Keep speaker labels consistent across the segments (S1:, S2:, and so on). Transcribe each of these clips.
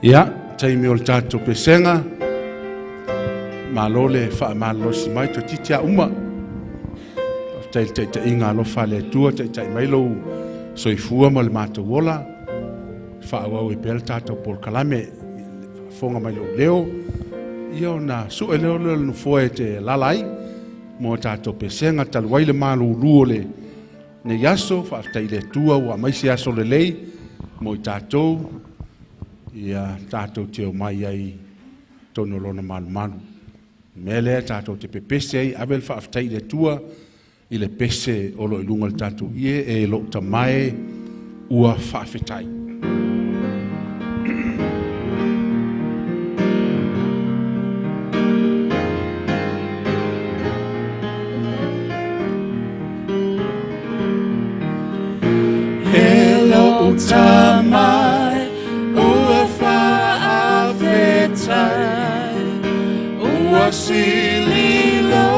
S1: Ia, taimi o le tātou pesenga, malole wha malosi mai to titia uma. Tai inga alofa le tua, tai mailo soifua ma le mātou wola. Wha au e pēl tātou por kalame, fonga mai leo. Ia na su e leo no foe te lalai, mo tātou pesenga taluai le malu luo le ne yaso, wha tai le tua ua maisi aso le lei, mo i tātou. Ia tātou te o mai ai tono lona malu. Mele tātou te pepese ai, abel whaaftai le tua, i le pese o lo ilunga le tātou ie, e lo tamae ua whaafetai.
S2: Hello tamae, ua sililo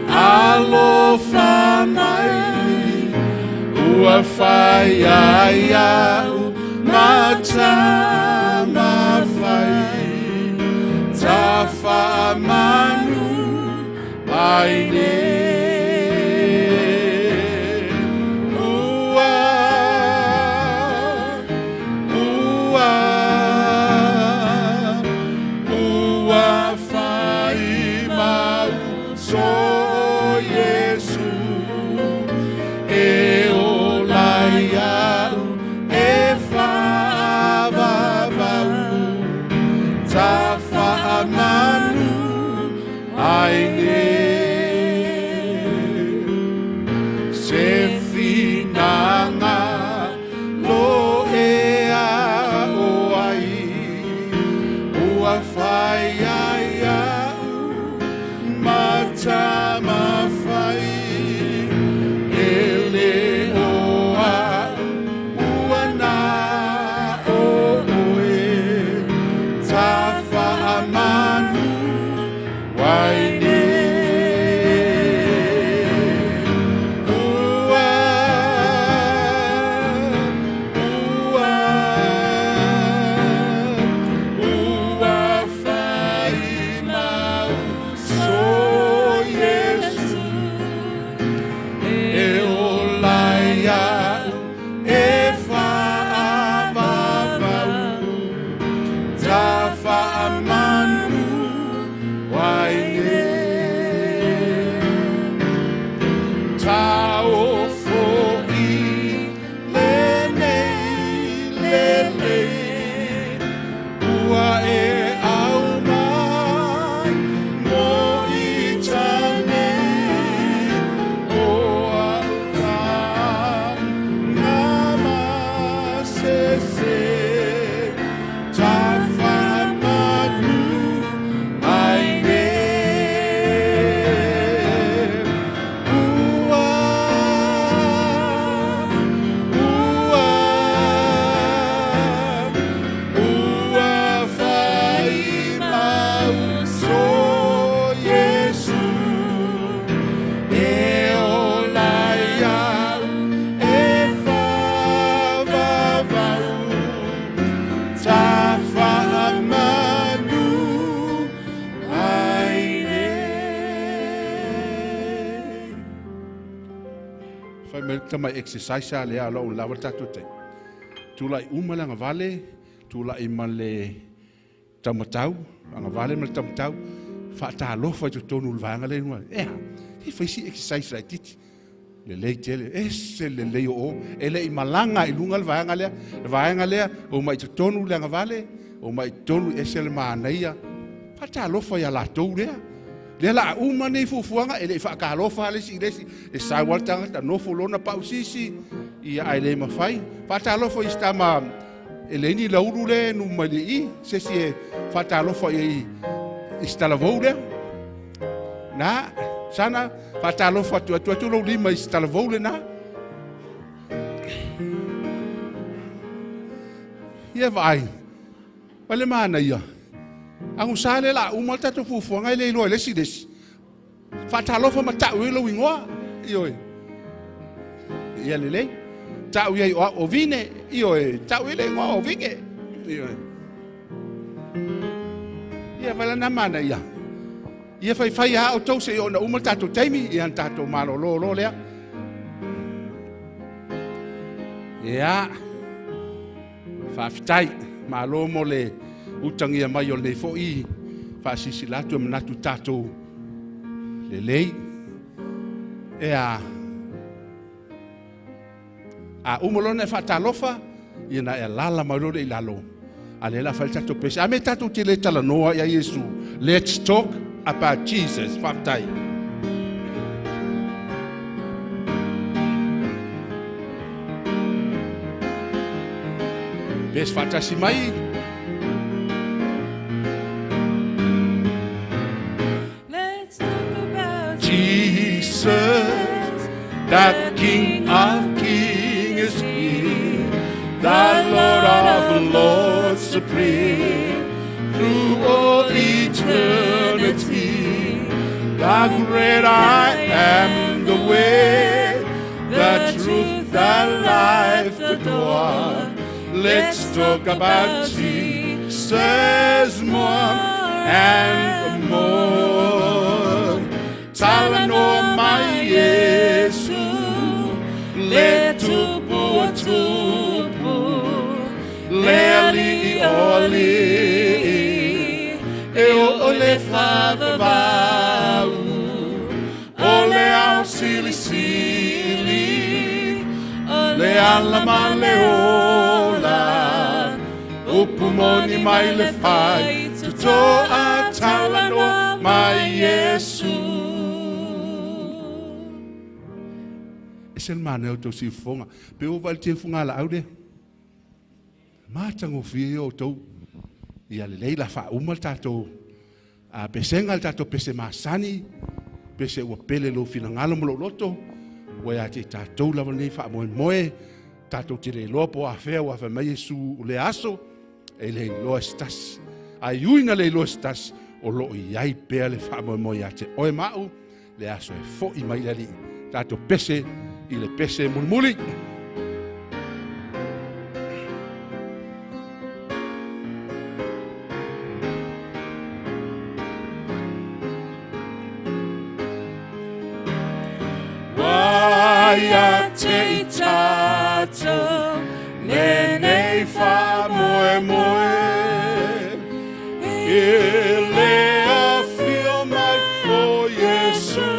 S2: alofa mai, ua faiaoga mata mawhai, tawhaamanu aine.
S1: Tama exercise le ala o lava tatu te. Tula I umalanga vale, tula I male tamatau, anga vale male tamatau, fata alofa to tonu vanga le nua. He faisi exercise like titi. Le lei tele, ese le lei o, ele I malanga I lunga vanga le, o mai to tonu le anga vale, o mai tonu ese le maanaia. Fata alofa ya la tou rea. Le la uma nei fufuanga ele fa ka lofa le si e sa walta ta no fulona pausisi ia ai le mafai fa ta lofa istama ele ni la urule no mali se si fa ta lofa i istala vole na sana fa ta lofa tu lo lima istala vole na ia vai vale mana ia Ang usale la umalta to fufu ngai le lo le sides. Fatalo fa mata we lo wingoa. Io. Ia le. Ta we o vine io ta we le ngo o vinge. Ia wala na mana ia. Ia whai hao tau se o na umal tatou taimi, ia an tatou malolo lea. Ia, whaafitai, malo mo le utangia mai o le fo'i, whaasisi latu am natu tatou le lei. Ia, a umolona e whaatalofa, ia na e lala maurore I lalo. Ale la falta to pesa. Ame tatou te le tala noa ia Yesu. Let's talk about Jesus. Whaafitai. Bes fatasi mai.
S2: Let's talk about
S1: Jesus, that King of Kings is here, the Lord of Lords supreme, through all eternity. The great I am, the way, the truth, the life, the door. Let's talk about Jesus more and more. Talano mai Yesu, le tupu tupu, le ali oli, e ole Father vau, ole au sili sili, le alama leola, upumoni mai le fai, tuto a talano mai Yesu. Ese mana o tau si fonga, pe o vali te funga la aude. Matango fie o tau, ia le leila fa umal tatou, a pesenga tatou pese masani, pese ua pele lo fina ngalo mo lo loto, wa ya te tatou lava nei fa moe moe, tatou te le lopo a fea wa fa mai Yesu le aso, e le lo estas, a iuina le lo estas, o lo iai pea le fa moe moe a te oe mau, le aso e fo I mai lali, tatou pese, I le pese mulimuli. Waia te tato, nene fa moe moe, ele a fio mai o Yesu.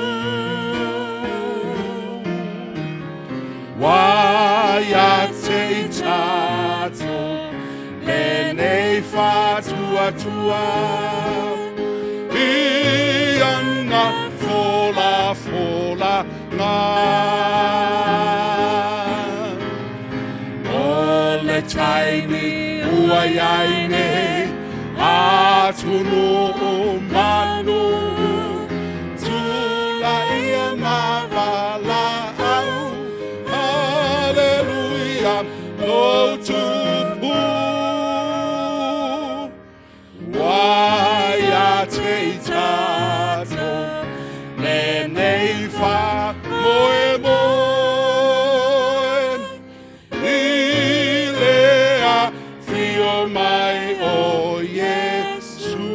S1: Waia te tato, nene fa tua tua, iana fola fola nga. Ole taimi ua yaine, atunu manu, tula ia mavala au, hallelujah, no tupu. Waia te tato, nene fa moe moe, ilea fio mai o Yesu.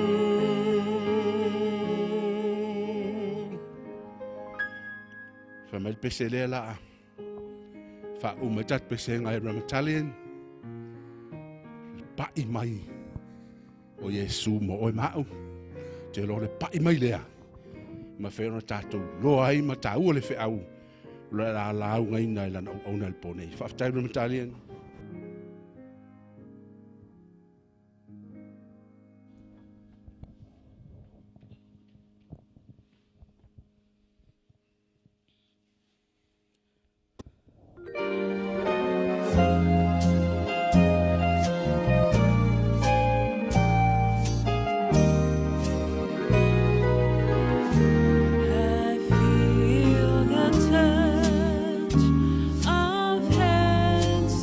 S1: Fa mai pese lea laa, fa umatat pese ngai ramatalien, pai mai o Yesu mo oe mau, te lo le pai mai lea. Ma whera tātou loa ai ma tā ua le wheau la lau ngai nai lana au au nal pone. Whaftai rama tālien.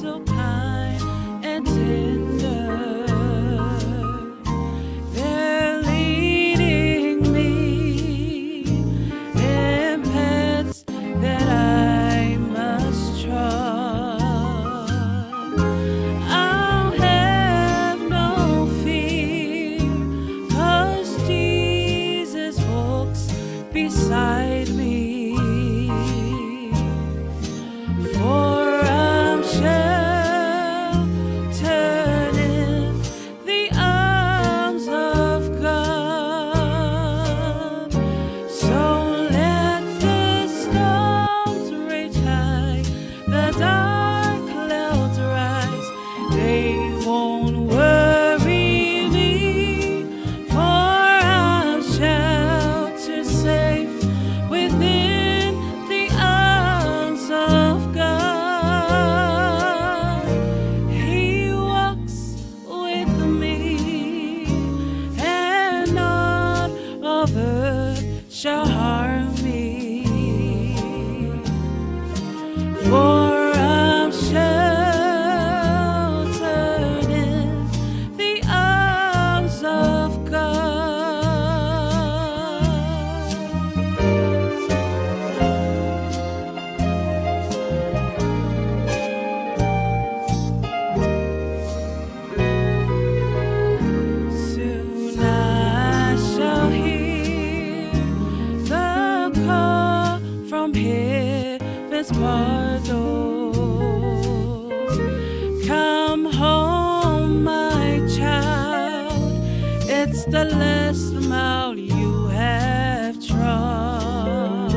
S2: so the mile you have trod.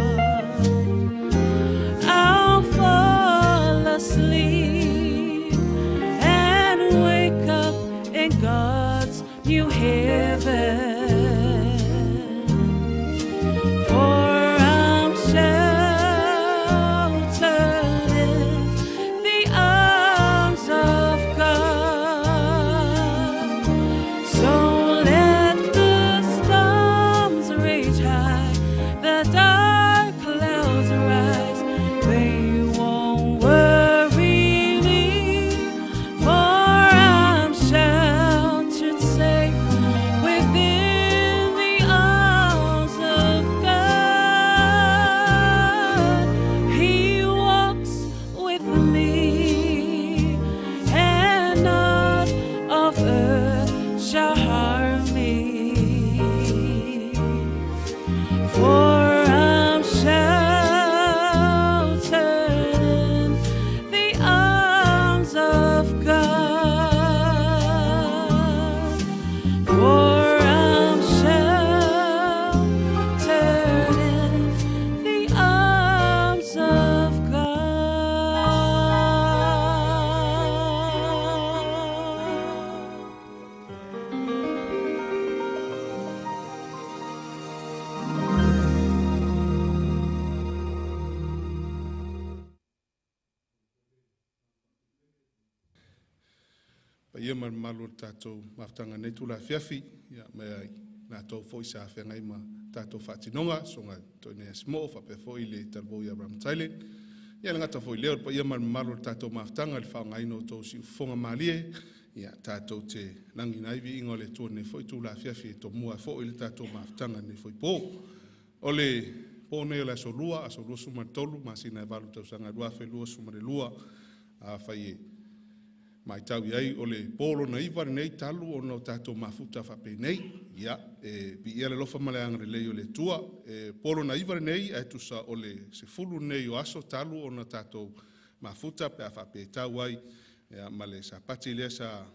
S2: I'll fall asleep and wake up in God's new heaven. For I'm sheltered in the arms of God. So let the storms rage high, the dark clouds rise, they won't worry me, for I'm sheltered safe within the arms of God. He walks with me, and none of earth shall harm me. For I'm sheltered in the arms of God. For I'm sheltered in the arms of
S1: Pa ia malu tātou maftanga nei tula fiafi, ia mea nā tau fo i sa whengai ma tātou whātinonga, so ngā toi nei asmo, whape fo i le talbo i Abraham Thailand. Ia le ngata fo i leo, pa ia malu tātou maftanga, le whaonga ino tau si ufonga malie, ia tātou te nangi naivi ingo le tua nei fo i tula fiafi, to mua fo i le tātou maftanga nei fo i pō. O le pō nei o le aso lua suma tolu, ma sina e walu tau sanga lua fe lua suma le lua, a whai e mai tau iai o le polo na iwa nei talu o no tātou mafuta whape nei, ia, vi ia le lofa maleanga le leo le tua, polo na iwa nei, e tu sa o le se fulu nei o aso talu o no tātou mafuta pe a whape tau ai, ma le sa pati lea sa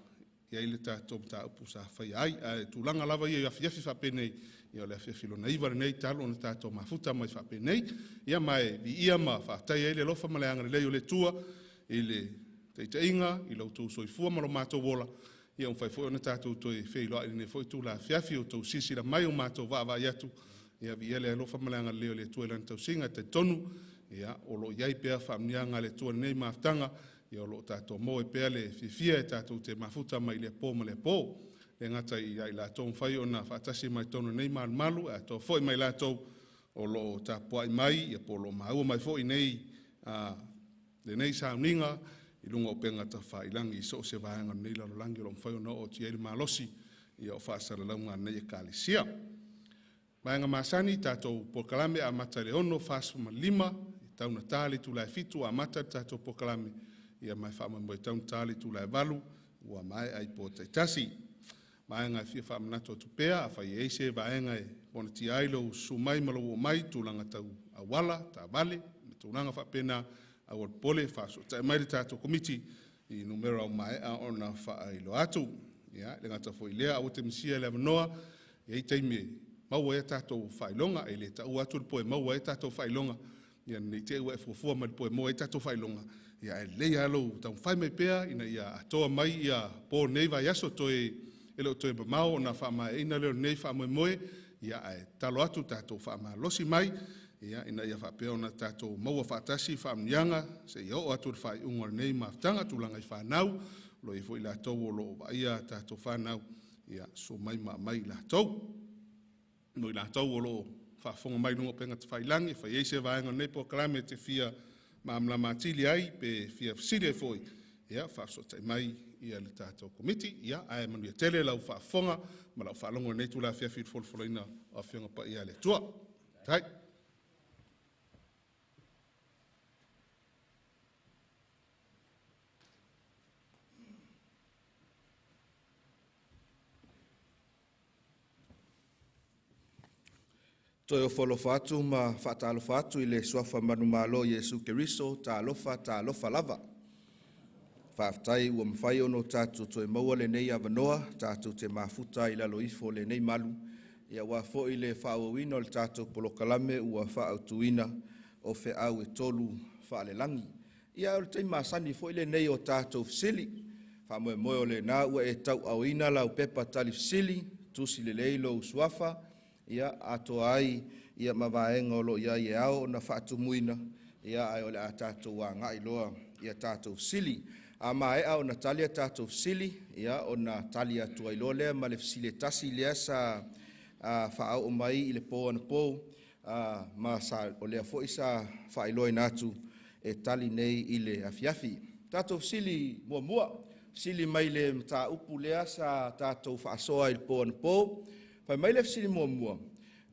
S1: iai le tātou ta upu sa whai ai, tu langa lava ia fiafi whape nei, ia le fiafi lo na iwa nei talu o no tātou mafuta mai whape nei, ia mai vi ia ma whaatai ai le lofa maleanga le leo le tua, i le te inga, i lau tau soifua malo mātou wola, ia un whaifoi ona tātou toi whei loa i ne whoi tū la fiafi o tau sisi la mai o mātou wā iatu, ia vi ele alofa malanga leo le tua ilan tau singa te tonu, ia o lo iai pēr whamnianga le tua nei maftanga, ia o lo tātou mo e pēr le fifia e tātou te mafuta mai le pō ma le pō, le ngata i la tau mwhai ona whaatasi mai tonu nei malu, a tau whoi mai la tau o lo tāpua i mai, ia po lo maua mai whoi nei, le nei sauninga, i lunga o penga ta whailangi i so se vahanga nei lalo langi o mwhai ona o tieli malosi i o whaasara launga nei e kālisia. Maenga masani tātou pokalame a mata le ono whaasuma 5, i tauna tāli tūlai fitu a mata tātou pokalame i a mai whaama mo i tauna tāli tūlai valu ua mai ai po taitasi. Maenga fia whaamanato tupea a whai eise vaenga e pona ti ailo sumai malo o mai tūlanga tau awala, tā vale, me tūlanga whapena awal pole faso ta mai tato komiti i numero mai a ona fa ilo atu ya le ngata foi lea o te misia le noa e taimi mau e tato failonga ele ta o atu po mau e tato failonga ya ni te o fu ma po mo e tato failonga ya le ya lo ta fai me pea ina ya to mai ya po neva ya so to e lo to mau na fa mai ina le nei fa mo ya talo atu tato fa ma losi mai ia ina ia whapea ona tātou maua whaatasi whaamnianga se ia o atur whai unga nei maftanga tūlanga i whanau lo i fo i la tau o lo o ia tātou whanau ia so mai mai la tau no i la tau o lo whaafonga mai nungo penga te whailangi whai eise vaenga nei po kalame te fia maamla matili ai pe fia fsire foi ia whaasotai mai ia le tātou komiti ia ae manu ia tele lau whaafonga ma lau whaalongo nei tūla fia fit folfoloina a whianga pa ia le tua tai.
S3: Toi o whalofa atu ma whaatalofa atu i le suafa manu malo Yesu Keriso ta alofa lava. Whaaftai ua mwhai ono tātou toi maua le nei avanoa, tātou te mafuta i lalo ifo le nei malu, ia wa fo ile Faiaoga o le tatou polokalame ua fa'autuina o Feau e Tolu fa'alelangi. Ia o le taimi masani fo ile nei o tatou fesili. Fa'amoemoe o le nā ua e tau'auina lau pepa tali fesili, tusi lelei lou suafa, ia atoa ai ia mavaenga o lo ia i ao na whaatumuina, ia ai o le a tātou wā ngai loa ia tātou fesili. A maea o na talia tātou fesili, ia o na talia tua i loa lea ma le fesili tasi lea sa whaau o mai i le pō ana pō, ma sa o lea fo isa whailoi nātu e tali nei i le afiafi. Tātou fesili mua, fesili mai le mta upu lea sa tātou whaasoa i le pō ana pō, whai mai le fesili mua,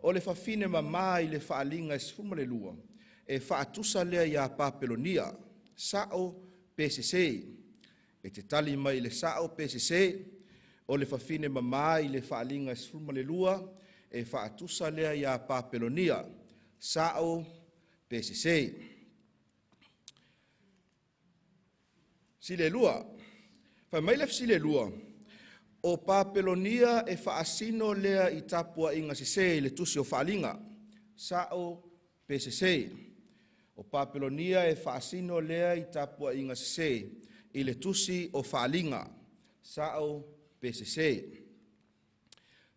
S3: o le whawhine ma i le whaalinga e sifuma le lua, e whaatusa lea i a Papelonia, sao PCC, e te tali mai le sao PCC, o le whawhine ma i le whaalinga e sifuma le lua, e whaatusa lea i a Papelonia, sao PCC. Sile lua, whai mai le sile lua, o Papelonia e whaasino lea i tapua inga sise le tusi o whaalinga, sao PCC. O Papelonia e whaasino lea i tapua inga sise i le tusi o whaalinga, sao PCC.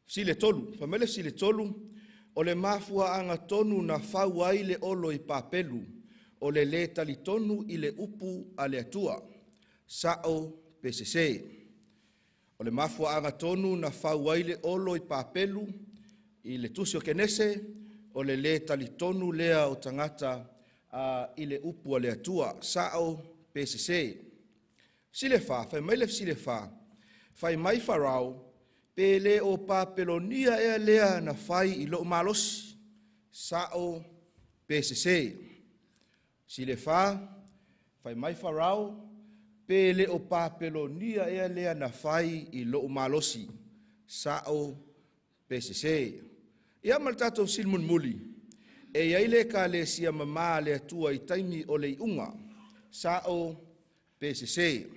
S3: Sile tolu, whamele sile tolu, o le mafua anga tonu na Feau ai le olo i Papelu, o le tali tonu i le upu a le atua, sao PCC. O le mafua anga tonu na Feau ai le olo i Papelu, i le tusi o kenese, o le tali tonu lea o tangata i le upu a le atua, sao PCC. Sile fa, fai mai le sile fa, fai mai farau, pele o Papelonia ea lea na fai i lo malosi, sao PCC. Sile fa, fai mai farau, pele o Papelonia ea lea na fai i lo malosi, sao PCC. Ia maltato sil mulimuli, e iaile ka le sia mama le atua i taimi o le iunga, sao PCC.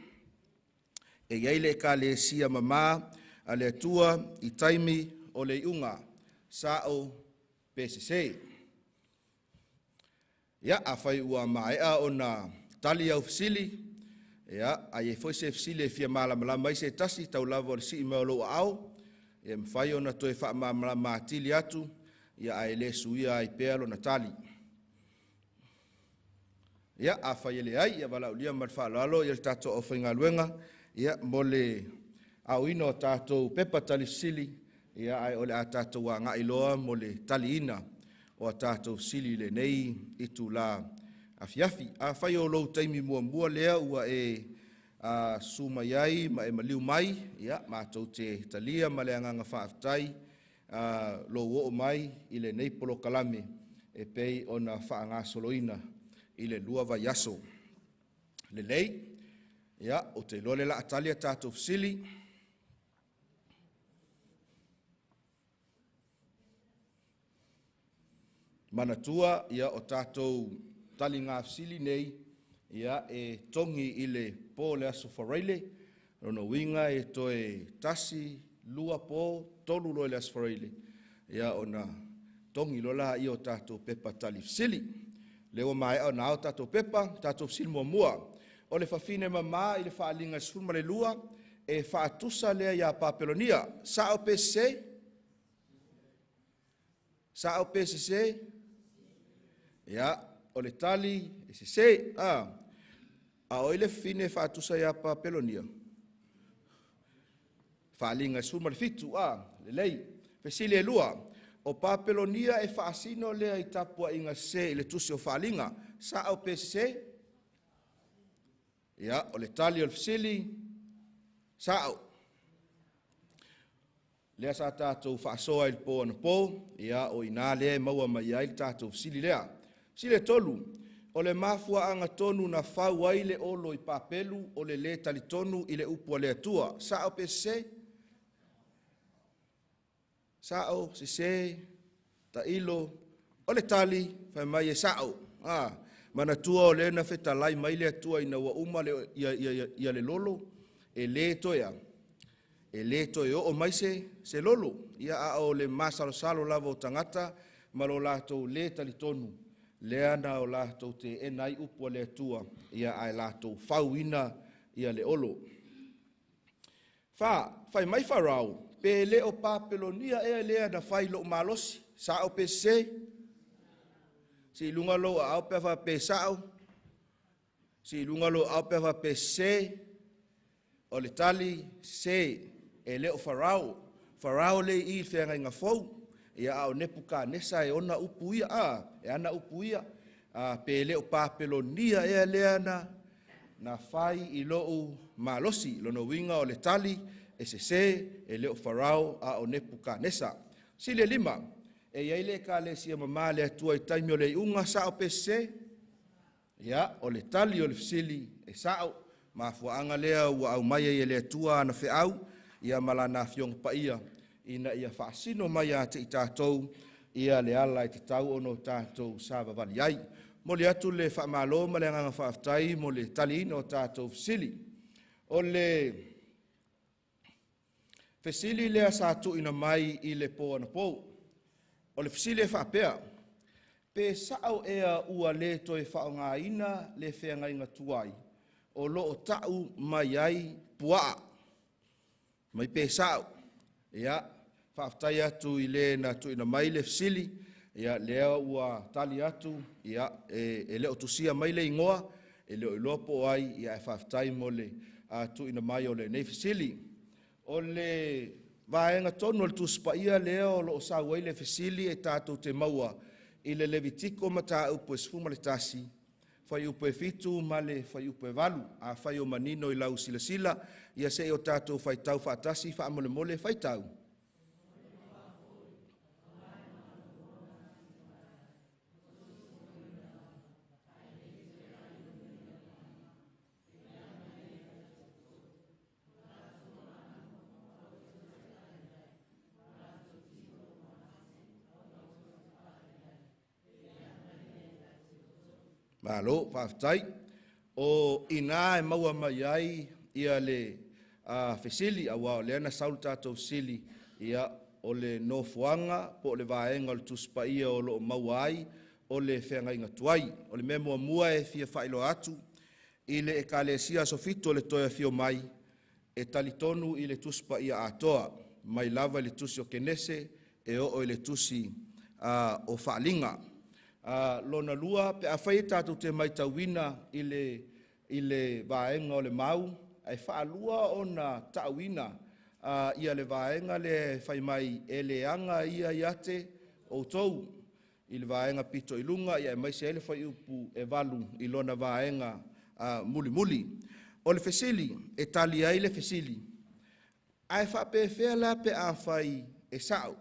S3: E iaile ka le sia mama ale atua i taimi o le iunga, sao PCC. Ia a whai ua maea o na tali au fesili, ia a e foi se fesili e fia malamala mai se tasi tau lava o le si imeo lo au, ia mwhai o na toe wha malamala maatili atu, ia a e le suia i pealo na tali. Ia a whai ele ai, ia wala ulia marwha lalo, ia le tato o whainga luenga, ia mole au ino tātou pepa tali sili, ia ai ole a tātou a ngai loa mo le tali ina o a tātou sili le nei i tu la afiafi. A whai o lou taimi mua lea ua e suma iai ma e maliu mai, ia mātou te talia ma le anganga whaaftai, lo o mai i le nei polo kalame e pei o na whaanga soloina i le lua vai aso. Le lei, ia o te lole la atalia tātou sili, manatua ia o tātou tali ngā fsili nei, ia e tongi i le pō le aso whareile, rono winga e toe tasi, lua pō, tolu loe le aso whareile, ia o na tongi lola i o tātou pepa tali fsili. Leo mai o na o tātou pepa, tātou fsili mua, o le whawhine mama i le whaalinga sfurma le lua, e whaatusa lea ia Papelonia, sao PCC? Sao PCC? Ia, o le tali, e se, a oile fine whaatusa ia Papelonia. Whaalinga sfurma le fitu, le lei, pesile e lua, o Papelonia e whaasino lea i tapua inga se i le tusi o whaalinga, sao PCC? Ia, o le tali o le fisili, sao. Lea sa tātou whaasoa i le pō ana pō, ia o ina lea maua mai ai tātou fisili lea. Sile tolu, o le mafua anga tonu na Feau ai le olo i Papelu, o le tali tonu i le upua le atua. Sao PCC? Sao, sise, ta ilo, o le tali, whai mai e sao. Mana tua o le na wheta lai mai le atua ina wa uma ia le lolo, e le toia. e le to o mai se lolo ia a o le masalo lava o tangata ma lo latou le talitonu le ana o latou te e nai upu le atua ia ai latou fauina ia le olo. Fai mai Farao, pe le o Papelonia e le ana fai lo malosi, sa o pe se, si lunga lo a pe fa pe sao, si lunga lo a pe fa pe se, o le tali se e le o Farao le I whenga inga Feau, ia au nepuka nesa e ona upuia e ana upuia, pe le o Papelonia e le ana na fai I loo malosi, lono winga o le tali, e se e le o Farao a o Nepukanesa. Si le 5, e iai le ka le sia mama le atua I taimi o le unga sa o pese, ia o le tali o le fisili e sao, ma fuanga lea ua au mai e le atua na Feau, ia malana fiong pa ina ia whaasino mai a te I tātou, ia le ala I te tau ono tātou sa vavali ai. Mo le atu le whaamalo ma le nganga whaaftai mo le tali ino tātou fisili. O le fisili lea sa tu ina mai I le po ana pou. O le fisili e whaapea. Pe sao ea ua le toi whaonga ina le whenga inga tuai. O lo o tau mai ai pua. Mai pe sao. Ia, whaaftai atu I le na tu ina mai le fisili. Ia lea ua tali atu, ia e leo tusia mai le ingoa, e leo ilopo ai, ia e whaftai mo le tu ina mai o le nei fisili. O le vaenga tonu le tuspa ia leo lo sa wai le fisili e tātou te maua, I le Levitiko mata upo e sfuma le tasi, fai upo e fitu ma le fai upo e valu, a fai o manino I lau sila sila, ia se o tātou fai tau whaatasi, wha amole mole fai tau. Malo, whaftai, o ina e maua mai ai ia le fesili, a wao le ana saul tātou sili, ia o le nofuanga, po le vaenga o le tuspa ia o lo maua ai, o le whenga inga tuai, o le memua mua e fia whailo atu, I le e kalesia sofito le toia fio mai, e talitonu I le tuspa ia atoa, mai lava le tusi o kenese, e o le tusi o whaalinga. Lona lua, pe a whai tātou te mai tauina I le vaenga o le mau, ai whaalua o na tauina ia le vaenga le whai mai e le anga ia iate o tou, I le vaenga pito ilunga, ia mai se ele whai upu e valu I lona vaenga mulimuli. O le fesili, e tali ai le fesili, ai whape whela pe a whai e sao.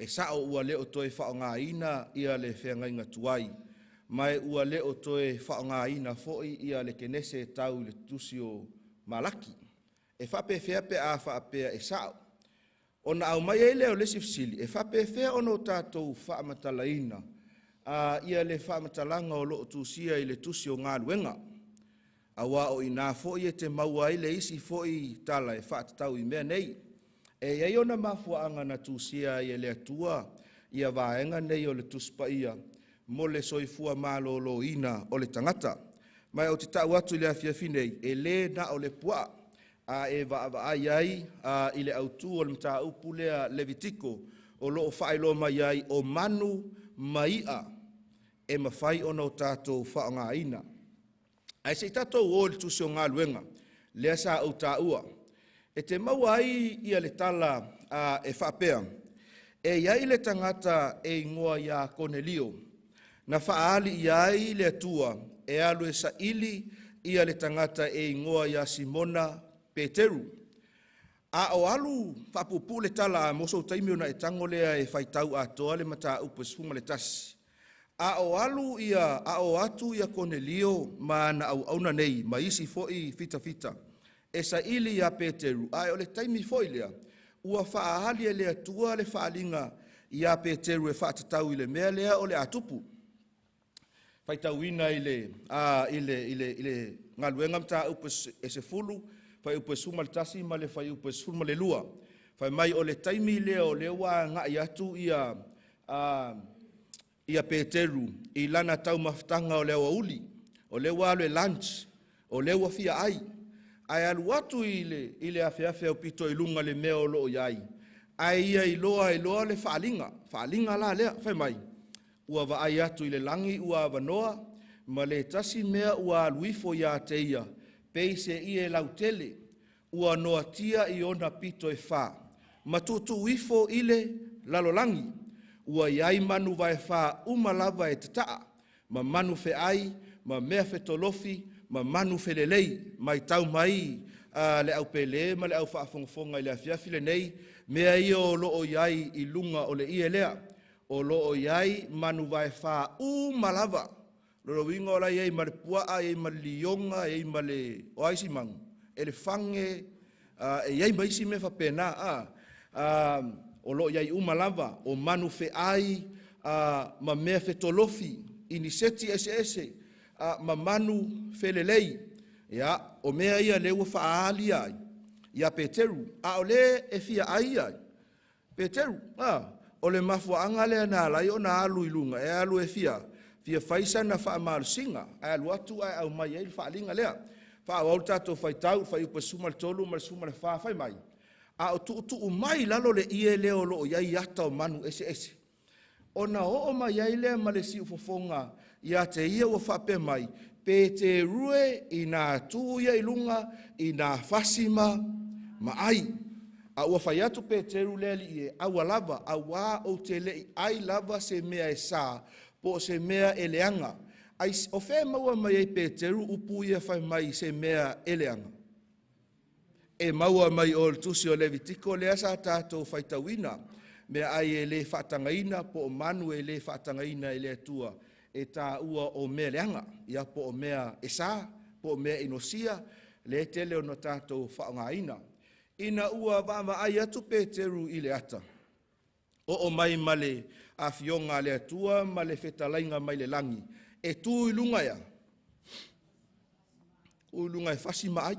S3: E sao ua leo toe whaonga ina ia le whenga inga tuai. Mai ua leo toe whaonga ina foi ia le kenese tau le tusio malaki. E whape whea pe a whapea e sao. Ona au mai e leo lesi fisili. E whape whea ono tātou whaamatala ina. Ia le whaamatalanga o loo tusia I le tusio ngā luenga. Awa o ina foi e te maua I le isi foi tala e whaatatau I mea nei. E iai ona mafuanga na tusia I le atua, ia vaenga nei o le tuspa ia, mo le soifua malolo ina o le tangata. Mai o te tau atu I le afiafinei, e le na o le pua, e ai ai I le autu o le mta upu lea Levitiko, o loo whaelo mai ai o manu maia, e mawhai ona o tātou whaonga ina. Ai se tātou o le tusio ngā luenga, lea sa au tā ua. E te maua ai ia le tala e whapea. E iai le tangata e ingoa ia Cornelio. Na whaali iai le atua e alu e sa ili ia le tangata e ingoa ia Simona Peteru. A o alu whapupu le tala a moso taimio na e tangolea e whaitau a toa le mata upo sfuma le tasi. A o alu ia, a o atu ia Cornelio ma na au auna nei, ma isi foi fita fita. E sa ili ia Peteru, ai o le taimi foilea, ua whaahali e le atua le whaalinga ia Peteru e whaatatau I le mea lea o le atupu. Whaitau ina I le ngaluenga mta upo e se fulu, fai upe suma le tasi ma le fai upe suma le lua. Fai mai o le taimi lea o le wā ngai atu ia Peteru, i lana tau mafutanga o le awa uli, o le wā le lunch, o le wā fia ai. Ai alu atu i le awhiawhia o pito i lunga le mea o loo iai. Ai ia i loa le whaalinga la lea, fai mai. Ua wa ai atu i le langi ua wanoa, ma le tasi mea ua aluifo ia te ia, peise i e lautele, ua noa tia i ona pito e wha. Ma tutu uifo i le lalolangi, ua iai manu vai wha umalava e tataa, ma manu fe ai, ma mea fe tolofi, ma manu fe lelei, mai tau mai le au pele, ma le au whaafongafonga i le awhiawhi le nei, mea i o loo iai i lunga o le ie lea, o loo iai manu vai wha umalava, loro winga ola iai ma le puaa, iai ma le lionga, iai ma le oaisi mangu, e le whange, iai maisi me whapena, o loo iai umalava, o manu fe ai, ma mea fe tolofi, ini seti ese, ma manu fe lelei, ia, o mea ia lewa whaali ai, ia Peteru, o le e fia ai ai, Peteru, o le mafuanga lea na lai o na alu ilunga, e alu e fia faisa na wha maalu singa, e alu atu ai au mai e whaalinga lea, wha au tato whai tau, whai upa suma le tolu, ma le suma le whai mai, a o tu mai lalo le ie leo lo o iai ata o manu ese. O na o mai iai lea ma le si ufofonga, ia te ia o whape mai, pe te rue i nā tuia i lunga, i nā whasima ma ai. A ua whai atu pe te ru lea li e, aua lava, a wā o te lei, ai lava se mea e sā, po se mea e leanga. Ai, o whē maua mai e pe te ru upu ia whai mai se mea e leanga. E maua mai o tusi o Levitiko lea sa tātou whaitawina, mea ai e le whaatangaina, po o manu e le whaatangaina e le atua, e tā ua o mea leanga, ia po o mea e sā, po o mea inosia, le tele o no tātou whaangaina. Ina ua wama ai atu Peteru i le ata. O mai male a fionga le atua, male whetalainga mai le langi. E tū i lunga ia. U lunga e whasi mai.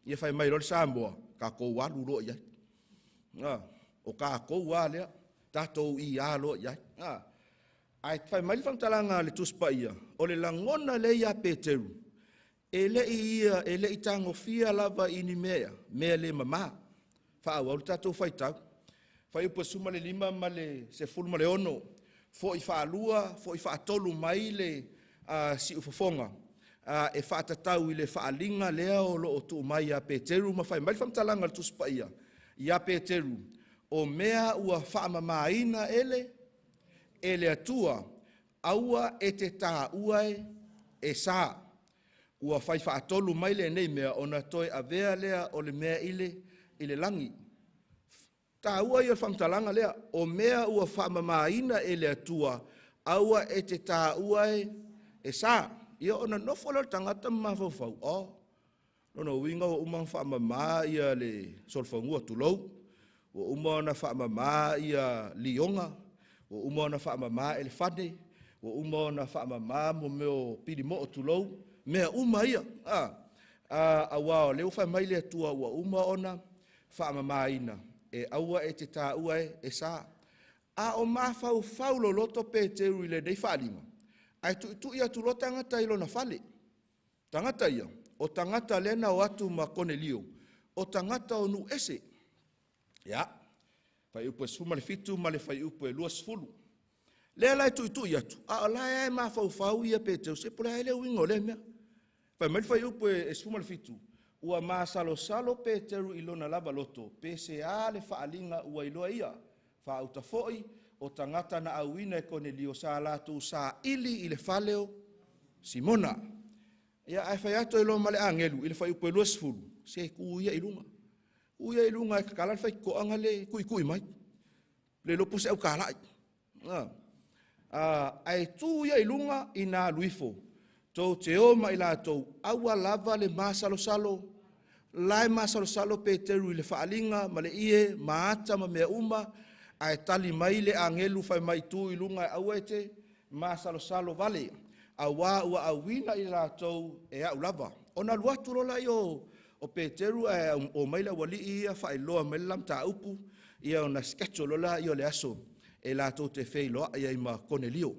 S3: Ia whai mai roli Samoa, ka kou walu roa iai. O ka kou wā lea, tātou i a roa iai. Ai whai mai whangtalanga le tuspa ia, o le langona le ia Peteru, e le i tango fia lava ini mea le mama. Wha au tātou whai tau. Whai upa suma le 5 ma le se fulu ma le 1, fo i wha alua, fo i wha tolu mai le si ufafonga. E whaatatau i le whaalinga lea o lo o tu mai a Peteru, ma whai mai whamtalanga le tuspa ia. Ia Peteru, o mea ua whaamamaina ele atua, aua e te tā uai e sā. Ua whai whaatolu mai le nei mea, ona toi a vea lea o le mea ile langi. Tā ua ia whamtalanga lea, o mea ua whaamamaina ele atua, aua e te tā uai e sā. Ia ona nofolo tangata mawhauwhau. Nona winga o umang whaamama ia le solwhangua tulou, o umana whaamama ia lionga, o umana whaamama elefane, o umana whaamama mo meo pirimo o tulou, mea uma ia. A wao, leo whai mai lea tua ua uma ona whaamama ina, e aua e te tā uai e sā. A o mawhau whaulo loto Peteru i le nei whaalinga. Ai tu ia tu lo tangata ilo na fale. Tangata ia. O tangata lena o atu ma Cornelio. O tangata o nu ese. Ya. Fai upo e suma le fitu ma le fai upo e 2. Lea lai tu ia tu. A lai e ma fau ia Peteru. Se pula ele wingo le mea. Fai mai fai upo e suma le fitu. Ua ma salo Peteru ilo na lava loto. Pese a le faalinga ua iloa ia. Fa auta foi. O tangata na auina e Cornelio sa latu sa ili le faleo Simona. Ia ai fai ato ilo male angelu, ile fai upo e 2. Se kuia ilunga. Kuia ilunga e kakala fai koanga le kui mai. Le lopo se au kalai. Ai tu ia ilunga ina luifo. Tau te oma ila tau aua lava le masalo. Lai masalo Peteru ile faalinga ma le ie maata ma mea uma. Ai tali mai le angelu fai mai tu ilunga au ete ma salo vale. A wā ua awina i rātou e au lava. Ona luatu rola i o o Peteru o maila wali ia whailoa melam ta upu ia o na sketcholola i o le aso e lātou te whailoa ia i ma Cornelio.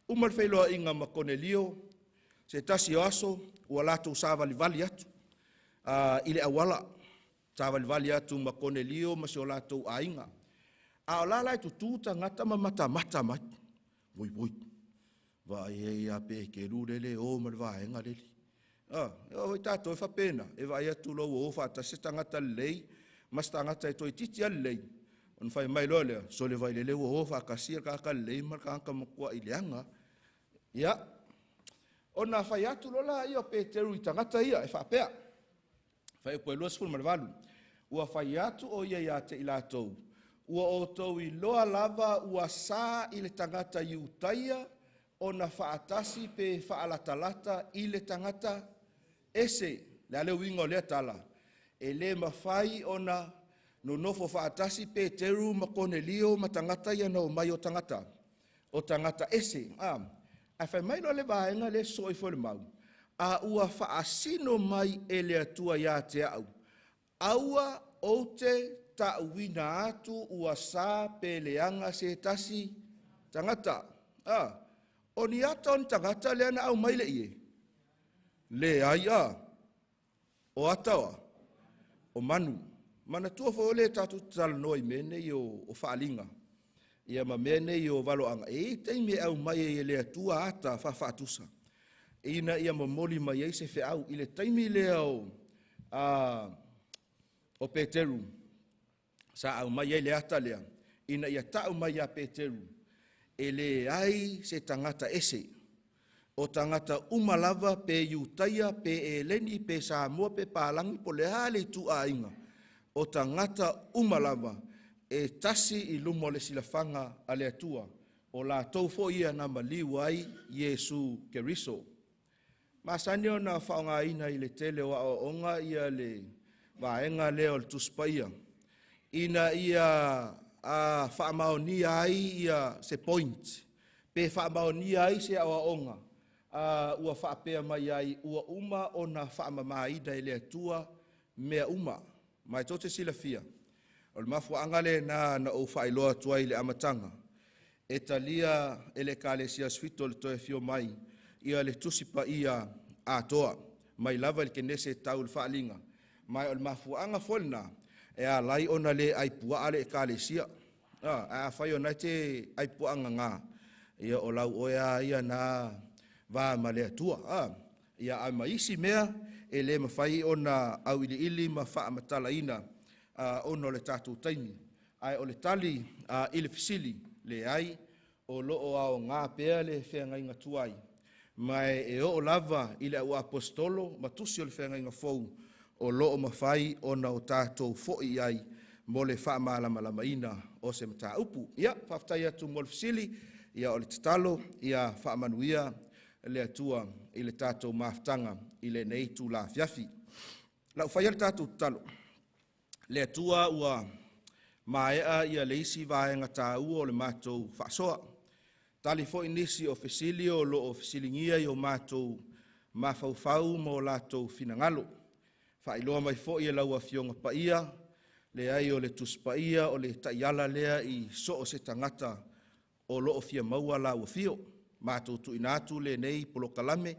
S3: Umar whailoa inga ma Cornelio, se tasi o aso ua lātou sāwalivali atu. I le awala, sāwalivali atu ma Cornelio ma se o lātou ainga. A o lalai tutu tangata ma mata mai. Voi. Va ia pe ke rurele o ma le vaenga leli. O tātou e whapena, e vai atu lo o whata se tangata lei, mas tangata e toi titi a lei. On fai mai loa lea, so le vai le leo o whakasia kaka lei, mar kaka makua i leanga. Ia, o na fai atu lola ia Peteru i tangata ia, e whapea. Fai poe loa sifuru marwalu. Ua fai atu o ia te ilatou. Ua o tau i loa lava ua sā i le tangata i utaia, o na whaatasi pe whaalatalata i le tangata ese, le aleu inga o lea tala. E le mawhai o na no nofo whaatasi Peteru ma Cornelio ma tangata ia na o mai o tangata ese. A whai mai lo le vaenga le soi fo le mau. A ua whaasino mai e le atua ia te au. Aua o te ta uina atu ua sā pe leanga se tasi tangata. O ni ata on tangata le ana au mai le ie. Le ai o atawa, o manu. Mana tua fo le tatu tala noi mene i o whaalinga. Ia ma mene i o waloanga. E teime au mai e le atua ata whawhatusa. Ina ia ma moli mai e se Feau. I le teime le o Peteru. Sa au mai e le ata lea. Ina ia tau mai a Peteru. E le ai se tangata ese. O tangata umalava pe iutaia pe e leni pe Samoa pe Palangi po le hale tu a inga. O tangata umalava e tasi i lumo le silafanga a le atua. O la taufo ia na maliu ai Yesu Keriso. Masani o na whaonga ina i le tele wa o onga ia le vaenga leo le tuspaia. Ina ia whaamaonia ai ia se point. Pe whaamaonia ai se awa onga. Ua whaapea mai ai ua uma o na whaamamaida i le atua mea uma. Mai tote sila fia. O le mafua angale na o whailoa tua i le amatanga. E talia ele kalesia sfito le toe fio mai. Ia le tusipa ia atoa. Mai lava le kenese tau le whaalinga. Mai o le mafua anga folna. E a lai ona le aipua ale e kalesia. A whai o nai te aipua anga ngā. Ia o lau oea ia na va ma le atua. Ia a maisi mea e le mawhai o na au ili ma wha amatala ina ono le tātou taimi. Ai o le tali i le fisili le ai o loo ao ngā pēa le whenga inga tuai. Mai e o lava i le au apostolo ma tusi o le whenga inga Feau o loo mawhai o na o tātou fo'i ai mo le wha malama ina o se mata upu. Ia, whaftai atu mo le fisili, ia o le tatalo, ia wha manuia le atua i le tātou maftanga i le neitu la fiafi. Lau whai le tātou talo. Le atua ua maea ia le isi vaenga tā ua o le mātou whaasoa. Tali fo inisi o fisili o lo o fisilingia i o mātou mawhauwhau mo lātou finangalo. Whailoa mai fo i lau a fionga paia, le ai o le tuspaia o le taiala lea i so o se tangata o lo o fia maua la ua fio. Mātou tu inatu le nei polokalame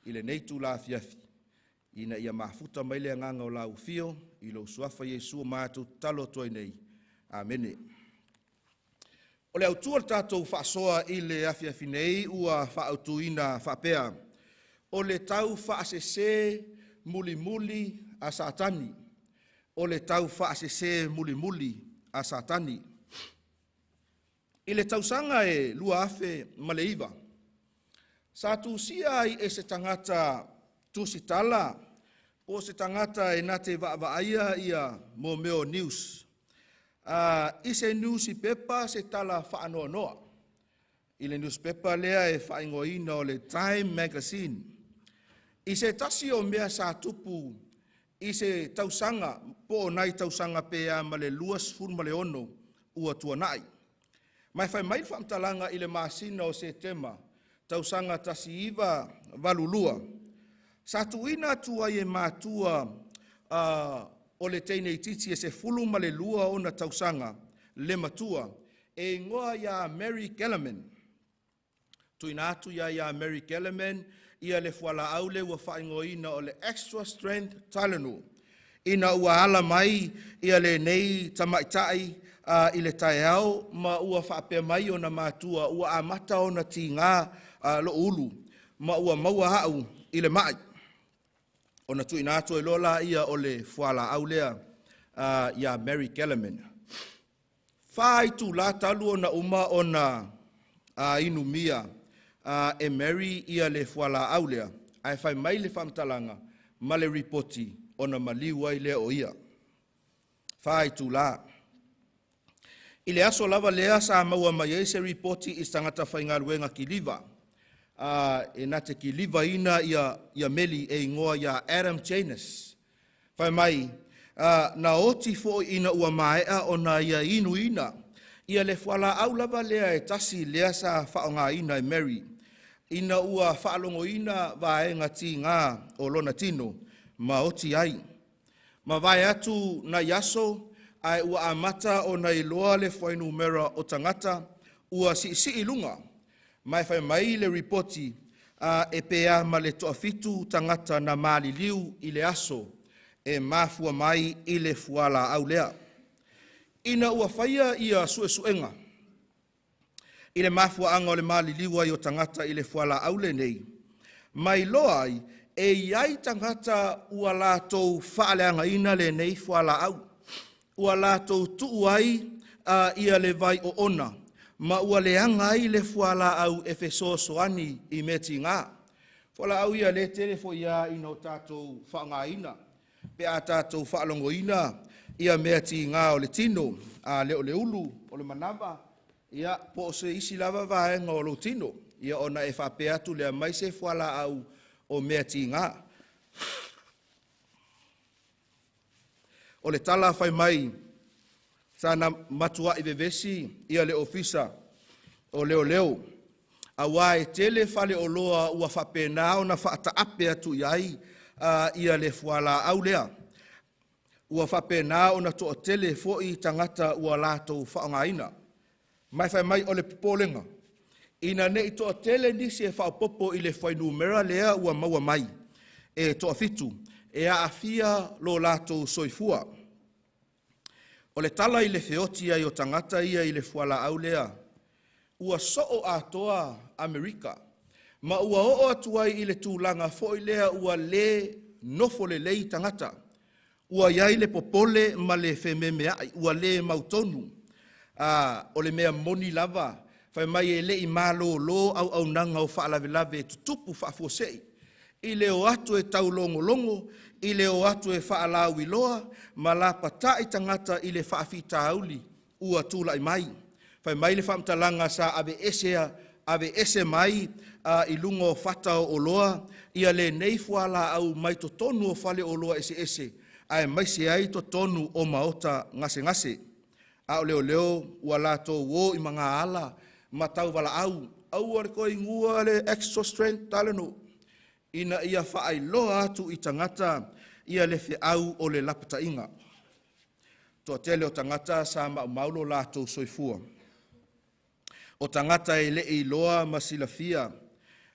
S3: i le nei tu la fiafi. Ina ia mafuta mai le nganga o la ua fio i lo suafa Yesu o mātou talo toi nei. Amene. O le autua le tātou whaasoa i le afiafi nei ua whaautuina whapea. O le tau whaasese mulimuli a Satani. O le tau whaasese mulimuli a Satani. I le tausanga e lua afe maleiva. Sa tu sia ai e se tangata tusitala o se tangata e nate vaaia ia mo meo news. I se newspaper se tala whaanoa noa. I le newspaper lea e whaingoina o le Time Magazine. I se tasi o mea sa tupu i se tausanga po nai tausanga pea ma le luas furu ma le ono ua tuanai. Mai whai mai whamtalanga i le masina o se tema, tausanga tasi iwa valulua. Sa tuina tua e mātua o le teine titi e se fulu ma le lua o na tausanga le matua e ngoa ia Mary Kellerman. Tuina atu ia Mary Kellerman ia le fuala aule ua whaingoina o le extra strength Tylenol. Ina ua ala mai ia le nei tamaitai i le taeao ma ua whaapea mai o na mātua ua amata o na tingā lo ulu ma ua maua hau i le mai. O na tuina atu e lola ia o le fuala aulea ia Mary Kellerman. Whai tu la talu o na uma o na inu mia e Mary ia le fuala aulea. Ai whai mai le whamtalanga ma le ripoti o na maliwa i lea o ia. Whai tu la. I le aso lava lea sa maua mai e se ripoti i tangata whaingaruenga ki liva. E na te ki liva ina ia meli e ingoa ia Adam Janus. Whai mai, na oti fo ina ua maea o na ia inu ina. Ia le whala au lava lea e tasi lea sa whaonga ina e Mary. Ina ua whaalongo ina vaenga ti ngā o lona tino, ma oti ai. Ma vai atu na yaso, ai ua amata o na iloa le whainu mera o tangata, ua si ilunga. Mai whai mai le ripoti e pea ma le toa fitu tangata na maali liu i le aso, e mafua mai i le fuala au lea. Ina ua whaia ia suenga. I le mafua anga o le maali liu i o tangata i le fuala au le nei. Mai loai, e iai tangata ua lātou whaaleanga ina le nei fuala au. Ua lātou tuuai ia le vai o ona. Ma ua leanga ai le fuala au e feso soani i meti ngā. Fuala au ia le tele fo ia ina o tātou whaanga ina. Pe a tātou whaalongo ina ia meti ngā o le tino, le o le ulu, o le manava. Ia po se isi lava vaenga o lo tino. Ia ona e whapea tu lea mai se fuala au o meti ngā. O le tala whai mai, sana matua i vevesi ia le ofisa o leo. Awa e tele fale o loa ua whapena o na whaata ape atu iai ia le fuala au lea. Ua whapena o na toa tele fo i tangata ua lātou whaonga ina. Mai whai mai o le pipolenga. Ina ne i toa tele nisi e whaopopo i le whainu mera lea ua maua mai. E toa fitu. E a afia lo lātou soifua. O le tala i le feoti ai o tangata ia i le fuala au lea. Ua soo atoa Amerika. Ma ua oo atuai i le tūlanga fo i lea ua le nofo le lei tangata. Ua iai le popole ma le whememea, ua le mautonu. O le mea moni lava. Whai mai e le i malo lo au nanga o whaalavelave tutupu whaafuosei. I leo atu e tau longo, i leo atu e whaalau i loa, ma la pata i tangata i le whaafita auli, ua tūla i mai. Whai mai le whamtalanga sa ave ese mai i lungo whatao o loa, ia le nei fuala au mai to tonu o whale o loa ese, ai mai se ai to tonu o maota ngase. Au leo, ua lato wo i mga ala, ma tau wala au ar koe ngua le extra strength Tylenol. Ina ia whaai loa atu i tangata, ia le au o le lapata inga. Toa tele o tangata sa maulo lato soifua. O tangata e le i loa masilafia,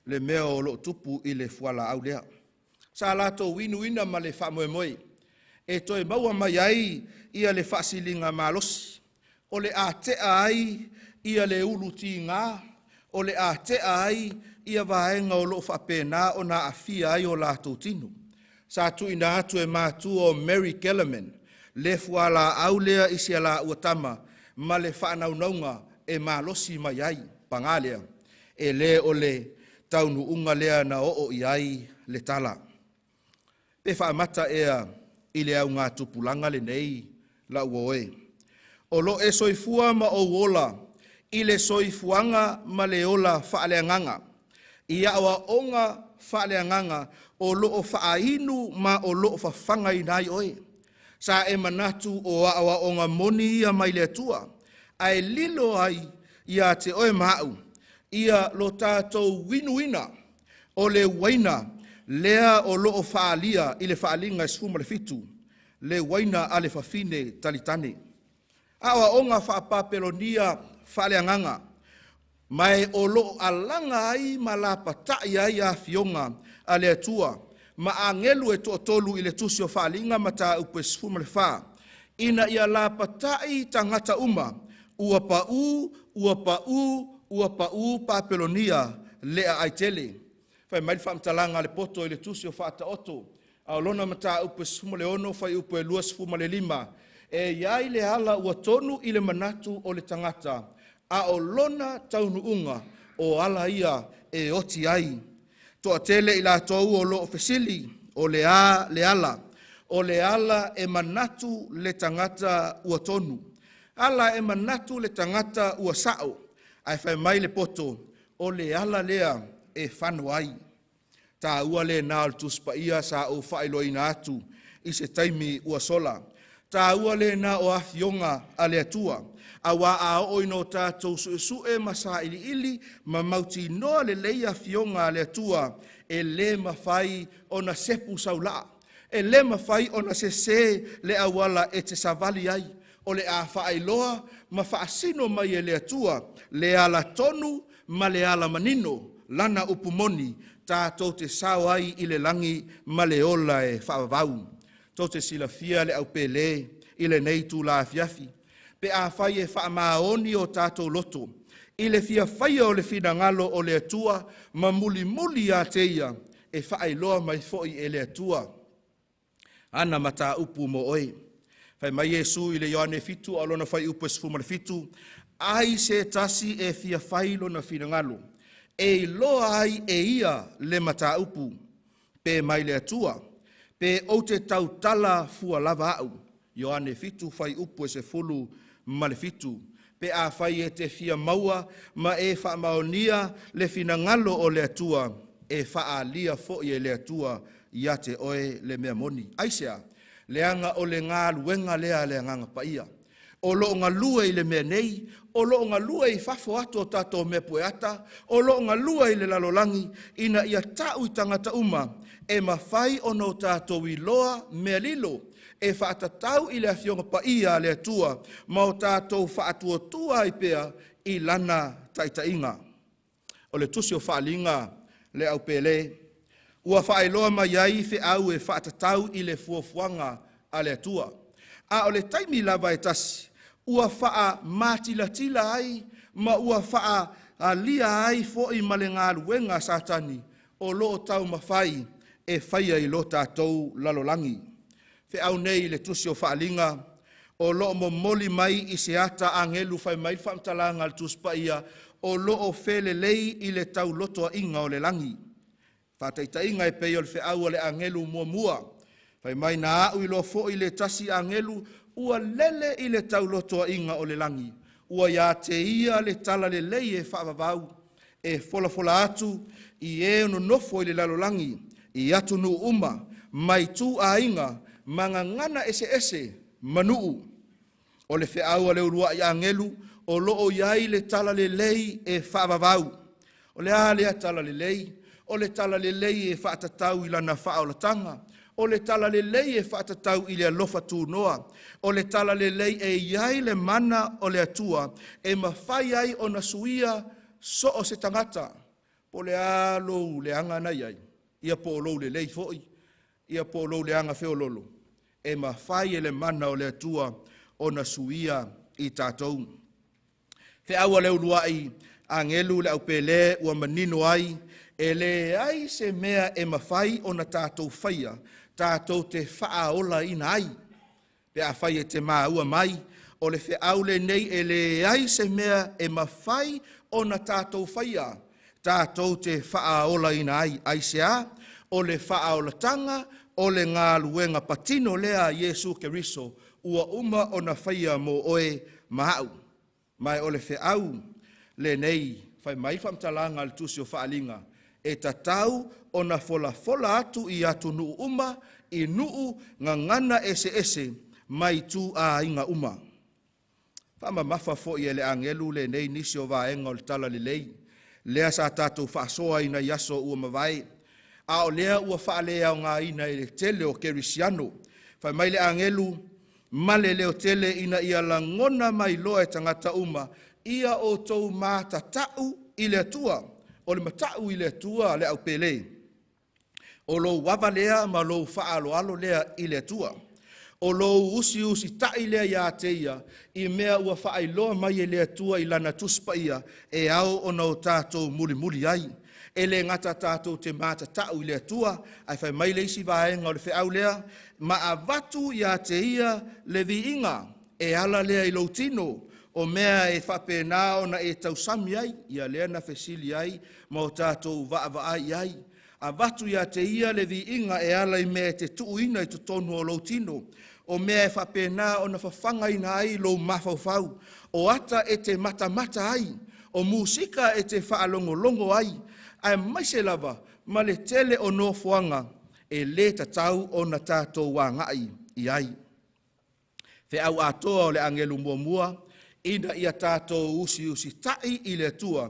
S3: le mea o lo tupu i le fuala au lea. Sa lato winuina ma le whamoemoe. E toi maua mai ai, ia le whaasilinga malosi. O le a tea ai, ia le ulu ti ngā. O le a tea ai, ia vaenga o lo whapena o na afia ai o lātou tinu. Sa tu ina atu e mātu o Mary Kellerman, le fuala au lea isi ala uatama, ma le whaanaunaunga e malosi mai ai, pangalea, e le o le taunu unga lea na o i ai le tala. Pe whaamata ea i le au ngā tupulanga le nei la uoe. O lo e soifua ma o wola, i le soifuanga ma le ola whaaleanganga. Ia awa onga whaaleanganga o loo whaainu ma o loo whawhanga i nai oe. Sa e manatu o awa onga moni ia mai le tua. Ai lilo ai ia te oe mau. Ia lo tātou winuina o le waina lea o loo whaalia i le whaalinga e sfuma le fitu. le waina ale fafine talitane. Awa onga whaapapelonia whaleanganga, mai o lo alanga ai ma la patai ai a fionga a le atua, ma angelu e Tolu i le tusi o whaalinga ma ta upe sfuma le wha, ina ia la patai tangata uma, ua pa'u papelonia lea aitele. Whai mai whaamtalanga le poto i le tusi o whaata oto, a lona ma ta upe sfuma le ono, whai upe lua sfuma le lima, e iai le ala ua tonu i le manatu o le tangata, a o lona taunuunga o ala ia e oti ai. Toa tele i la tou o lo ofesili o le ala e manatu le tangata ua tonu. Ala e manatu le tangata ua sao, ai whai mai le poto o le ala lea e whanu ai. Ta ua le nal tuspa ia sa o whailoina atu i se taimi ua sola. Ta ua le na o afionga a le atua. Awa a oino tātou suesue masa ili ma mauti noa le leia fionga le atua e le mawhai o na sepu saula. E le mawhai o na se le awala e te savali ai. O le a whaailoa ma whaasino mai e le atua le ala tonu ma le ala manino lana upumoni tātou te sao ai i le langi ma le ola e whaavau. Tau te sila fia le au pele i le neitu la afiafi. Pe a whai e whaamaoni o tātou loto. I le fia whai o le finangalo o le atua, ma mulimuli a teia, e whaailoa mai foi e le atua. Ana mata upu mo oi. Whai mai Jesu i le Ioane fitu, alona whai upu e sfuma le fitu, ai se tasi e fia whai lo na finangalo. E loa ai e ia le mata upu, pe mai le atua, pe o te tautala fua lava au. Ioane fitu whai upu e se fulu malefitu, pe a whai e te fia maua, ma e wha maonia le finangalo o le atua, e wha a lia fo i e le atua, ia te oe le mea moni. Aisea, leanga o le ngā luenga lea le nganga paia. O lo ngā lua i le mea nei, o lo ngā lua i whafo ato tato me pueata, o lo ngā lua i le lalolangi, ina ia tau i tangata uma, e mawhai o no tato i loa mea lilo, e whaatatau i le afionga paia le atua, ma o tātou whaatua tua i pea i lana taitainga. O le tusi o whaalinga le au pele, ua whaailoa mai ai Feau e whaatatau i le fuafuanga a le atua. A o le taimi lava e tasi, ua wha mātilatila ai, ma ua wha lia ai fo i male ngā luenga satani, o lo tau mawhai e whaia i lo tātou lalolangi. Feau nei le tusi o whaalinga, o lo mo moli mai i se ata angelu whai mai whamtalanga al tuspaia, o lo o fele lei i le tau lotoa inga o le langi. Whataita inga e peo le Feau o le angelu mua. Whai mai na au i lo fo i le tasi angelu, ua lele i le tau lotoa inga o le langi. Ua ia te ia le tala le lei e whaavavau, e fola atu, i e ono nofo i le lalolangi, i atu nu uma, mai tu a inga, manga ngana ese manuu. O le Feau le urua i angelu, o loo iai le tala le lei e whaavavau. O le a lea tala le lei, o le tala le lei e whaatatau i lana whaolatanga, o le tala le lei e whaatatau i le alofa tū noa, o le tala le lei e iai le mana o le atua, e mawhai ai o na suia so o se tangata, po le a lou le anga na iai, ia po lou le lei foi, ia po lou le anga feololo, e mawhai e le mana o le atua o na suia i tātou. Feau le uluai, angelu le au pele ua manino ai, e le ai se mea e mawhai o na tātou whaia, tātou te whaaola ina ai. Pe a whai e te māua mai, o le Feau le nei e le ai se mea e mawhai o na tātou whaia, tātou te whaaola ina ai. Ai sea, o le whaaola tanga, o le ngā luenga patino lea Jesu Keriso, ua uma o na whaia mo oe mahau. Mai o le Feau le nei, whai mai whamtalanga le tusi o whaalinga, e tatau o na fola atu i atu nuu uma, i nuu ngangana ese, mai tu a inga uma. Whama mafa fo i ele angelu le nei nisi o vaenga o le tala le lei, lea sa tātou whaasoa ina yaso ua mawai, a o lea ua whaalea o ngā ina i le tele o kerisiano, Fai mai le angelu, male leo tele ina ia langona mai loa e tangata uma, ia o tou mata tau i le atua, o le matau i le atua le au pele. O lo wava lea ma lo faalo alo lea i le atua. O lo usi tai lea ia teia, i mea ua whaailoa mai e le atua i lana tuspa ia, e au o nau tātou mulimuli ai. E le ngata tātou te mata tau i le atua, ai whai mai leisi vaenga o le whiau lea, ma a watu ia teia le vi inga, e ala lea i loutino, o mea e whapena o na e tausami ai, ia lea na fesili ai, ma o tātou vaai ai. A watu ia te ia le vi inga e ala i mea te tuuina i tutonu o loutino, o mea e whapena o na whawhanga ina ai lo mawhauwhau, o ata e te mata ai, o musika e te whaalongolongo ai, ai mai se lava, ma le tele o no fuanga, e le tatau o na tātou wā ngai i ai. Fe au atoa o le angelu mua, ina ia tātou usi tai i le tua,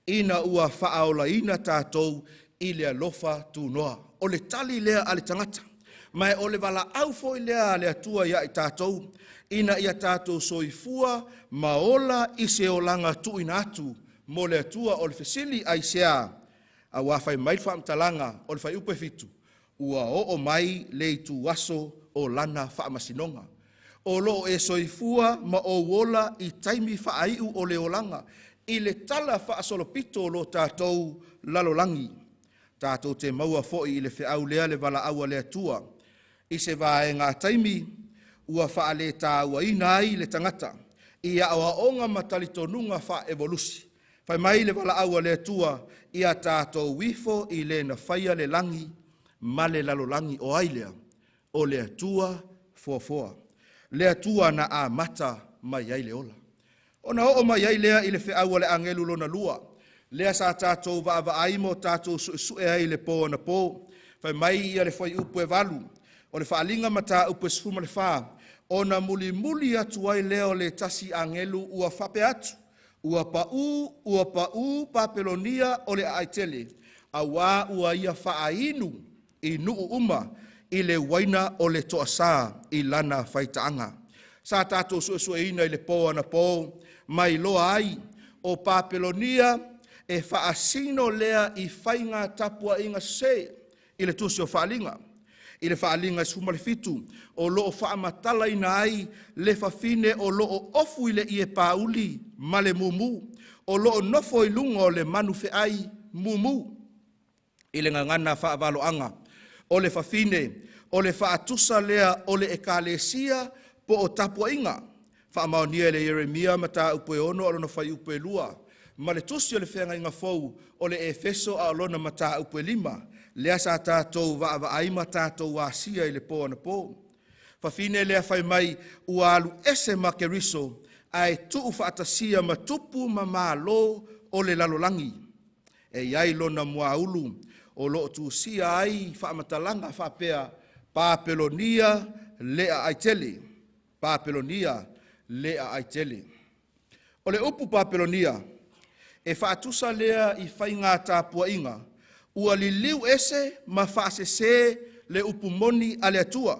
S3: ina ua whaaola ina tātou i le alofa tūnoa. O le tali lea ale tangata, mai o le wala au foi lea le atua ia i tātou, ina ia tātou soifua maola i se o langa tuina atu, mo le atua o le fesili ai sea, a wafai mai whaamtalanga o le whai upe fitu, ua o mai le tu waso o lana whaamasinonga. O lo e soifua ma o wola i taimi whaaiu o le olanga, i le tala whaasolopito lo tātou lalolangi. Tātou te maua foi i le whiau lea le wala aua lea tua, i se vae ngā taimi, ua whaale tāua ina ai le tangata, i a awa onga matalitonunga wha evolusi. Whai mai le wala aua lea tua, i a tātou wifo i le na whaia le langi, ma le lalolangi o ailea, o lea tua foa. Lea tua na a mata mai ai le ola. O na o mai ai lea i le whiaua le angelu lona lua, lea sa tātou va aimo tātou sue ai le po na po, whai mai ia le whai upu e walu, o le whaalinga mata upu e sfuma le wha, o na mulimuli atu ai leo le tasi angelu ua whape atu, ua pau papelonia o le aitele, a wā ua ia whaainu i nuu uma i le waina o le toasa i lana whaitaanga. Sa tātou sue ina i le po na po, mai loa ai, o papelonia e whaasino lea i whainga tapua inga se i le tusi o whaalinga. I le whaalinga suma le fitu, o loo whaamatala ina ai le whawhine o loo ofu i le i e pauli ma le mumu, o loo nofo i lunga o le manu fe ai mumu. I le ngangana whaavaloanga, o le whawhine, o le whaatusa lea o le ekalesia po o tapua inga. Whaamaonia le Jeremia mata upe ono o lona whai upe lua, ma le tusi o le whenga inga Feau o le Efeso a lona mata upe lima, lea sa tātou wa aima tātou wa sia i le po na po. Whawhine lea whai mai ua alu ese ma ke riso, ai tuu whaatasia ma tupu ma malo o le lalolangi. E iai lona mua ulu, o lo tu sia ai whaamatalanga whapea, Papelonia lea aitele. Papelonia lea aitele. O le upu Papelonia, e whaatusa lea i whainga tāpua inga, ua li liu ese ma whaasese le upu moni ale atua.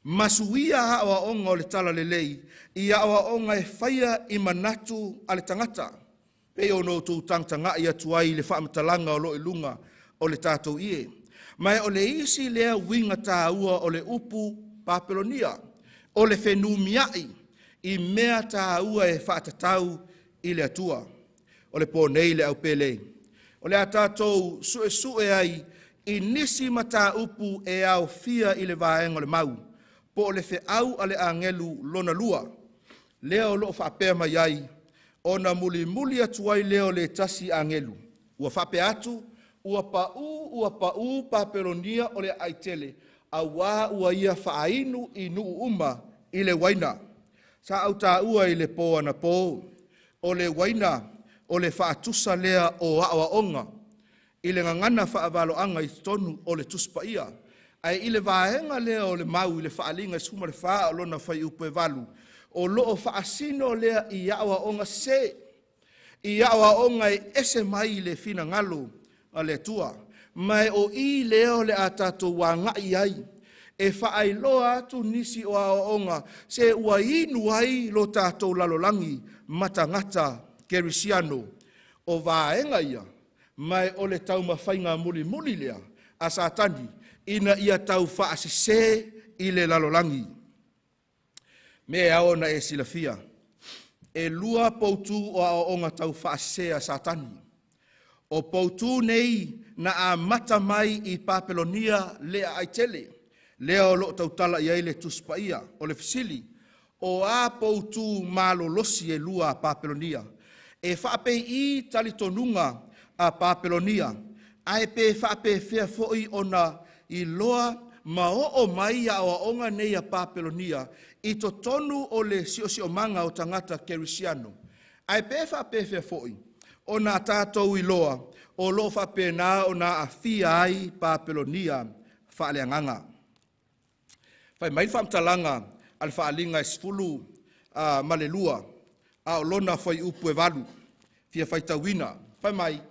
S3: Masuia hawa onga o le tala le lei, i awa onga e whaia i manatu ale tangata. Pe o no tū tangtanga i atuai le whaamatalanga o lo ilunga o le tātou ie. Mai o le isi lea winga tāua o le upu Papelonia, o le whenumiai i mea tāua e whaatatau i le atua. O le pōnei le au pelei. O le tātou sue ai i nisi mata upu e au fia i le vaenga le mau. Po o le whiau a le angelu lona lua. Leo lo whapea mai ai, o na mulimuli atuai leo le tasi angelu. Ua whape atu, ua pau Papelonia o le aitele, a wā ua ia whaainu i nuu uma i le waina. Sa au tā ua i le pō ana pō, o le waina, o le whaatusa lea o awa onga, i le ngangana whaavaloanga i tonu o le tuspa ia, ai i le vaenga lea o le mau i le whaalinga i suma le whaa o lona whai upe valu, o loo whaasino lea i awa onga se, i awa onga i ese mai le fina ngalo a le tua, mai o i leo le a tātou wā ngai ai, e whaailoa atu nisi o aonga, se ua inu ai lo tātou lalolangi matangata kerisiano, o vaenga ia, mai ole tau mawhainga mulimuli lea, a Satani, ina ia tau whaasese i le lalolangi. Me aona e silafia, e lua poutu o aonga tau whaasese a Satani, o poutu nei na a mata mai i Papelonia lea aitele, lea o lo tautala i aile tuspaia, o le fisili, o a poutu malolosi e lua Papelonia, e whape i talitonunga a Papelonia, ai pe whape fea foi ona i loa ma o mai a onga nei a Papelonia, i to tonu o le sio manga o tangata kerisiano. Ai pe whape fea foi, ona tātou i loa, o lo whape nā o nā a fia ai Papelonia whaaleanganga. Whai mai whamtalanga al whaalinga e sfulu malelua, a o lona whai upu e walu, fia whai tawina. Whai mai,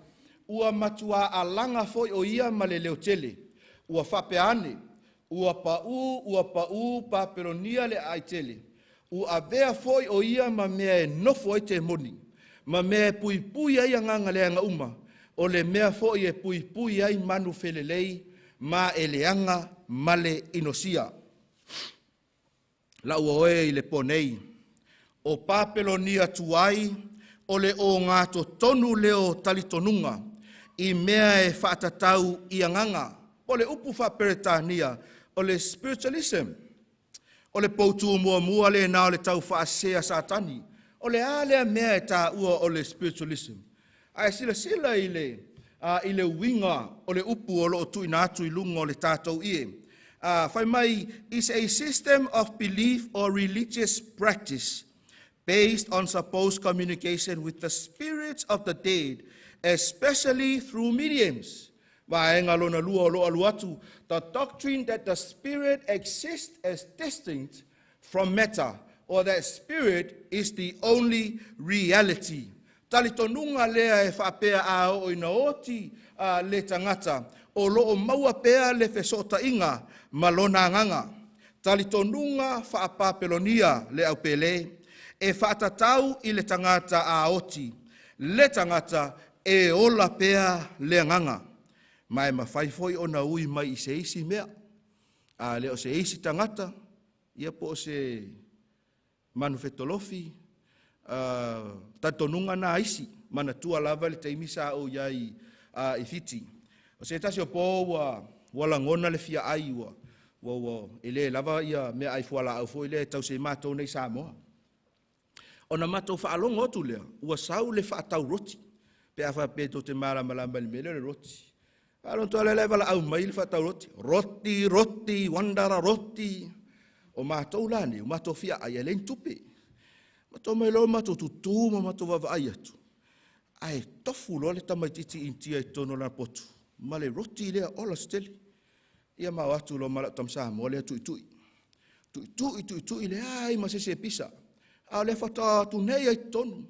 S3: ua matua a langa foi o ia maleleo tele, ua whape ane, ua pau Papelonia le aitele, ua vea foi o ia ma mea e nofo ai te moni, ma mea e pui ai anganga leanga uma, o le mea foi e pui ai manu felelei, ma e leanga male inosia. La ua oe i le ponei, o Papelonia tuai, o le o ngato tonu leo talitonunga, i mea e whaatatau i anganga, o le upu whaperetania, o le spiritualism, o le poutu mua le na o le tau whaasea Satani, o le alea mea e tā ua o le spiritualism. Ai sila i le winga o le upu o lo tui nātu i lunga o le tātou ie. Whai mai, is a system of belief or religious practice based on supposed communication with the spirits of the dead, especially through mediums. Vaenga lona lua lo aluatu, the doctrine that the spirit exists as distinct from matter, or that spirit is the only reality. Talitonunga lea e whapea a o ina oti le tangata, o loo maua pea le fesota inga malona nganga. Talitonunga whaapapelonia le au pele, e whaatatau i le tangata a oti, le tangata e ola pea le nganga. Mai mawhaifoi o na ui mai i se isi mea, le o se isi tangata, ia po se manufetolofi, tatonunga na isi, mana tua lava le teimisa o iai i fiti. O se tasi o po wala ngona le fia ai ele lava ia mea ai fuala au fo ile tau se mato nei Samoa. O na mato whaalonga otu lea, ua sau le whaatau roti, pe awha pe to te mara malamba le mele le roti. Alon to le level au mai le whaatau roti, roti, wandara roti, o mato lani, o mato fia ai ele tupe. Mato mai lo mato tutu, mato wawa ai atu. Ai tofu lo le tamaititi intia i tono na potu. Ma le roti lea ola steli. Ia mau atu lo mala tam Samoa lea tui. Tui le ai ma se pisa. A le whata tu nei ai tonu.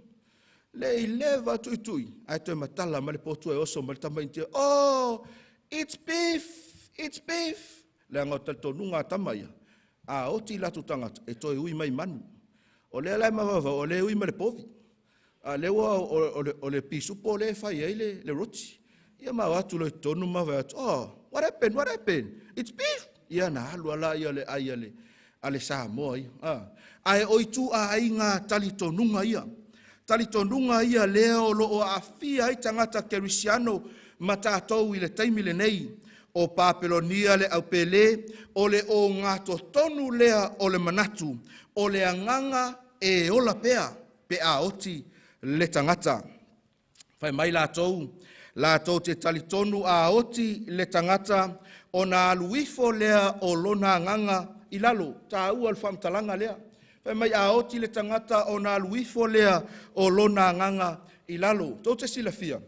S3: Le I leva tui. Ai toi matala ma le potu e oso ma le tamaitia. Oh, it's beef. Le angotal tonunga tamaia. A oti latu tangata. E toi ui mai manu. O le lai mawava, o le ui ma le povi. A le wa o le pisupo le fai ai le roti. Ia mau atu lo tonu mawa atu. Oh, what happened? It's beef. Ia na halu ala ia le ai ale Samoa ia. Ai oitu a inga talitonunga ia. Talitonunga ia leo lo o afia ai tangata kerisiano matatou I le taimile nei. O Papelonia le au pele, o le o ngato tonu lea o le manatu, o le anganga e ola pea, pe a oti le tangata. Whai mai lātou te talitonu a oti le tangata, o na aluifo lea o lona anganga I lalo, ta ua alwhamtalanga lea. Whai mai a oti le tangata, o na aluifo lea o lona anganga I lalo. Tau te silafia.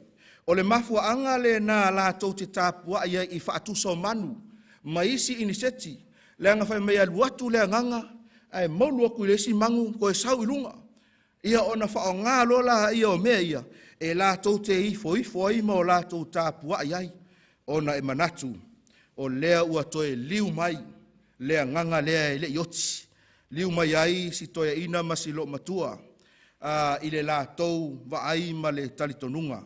S3: O le mafua anga le na lātou te tāpua ia I whaatuso manu, maisi iniseti, le anga whai mai aluatu le anganga, ai maulu aku le si mangu ko e sau ilunga. Ia ona whao ngā lola ia o mea ia, e lātou te ifo ai ma o lātou tāpua iai, ona e manatu, o lea ua toe liu mai, lea nganga lea le yoti. Liu mai ai si toia ina masilo matua. I le la tau vaai ma le talitonunga.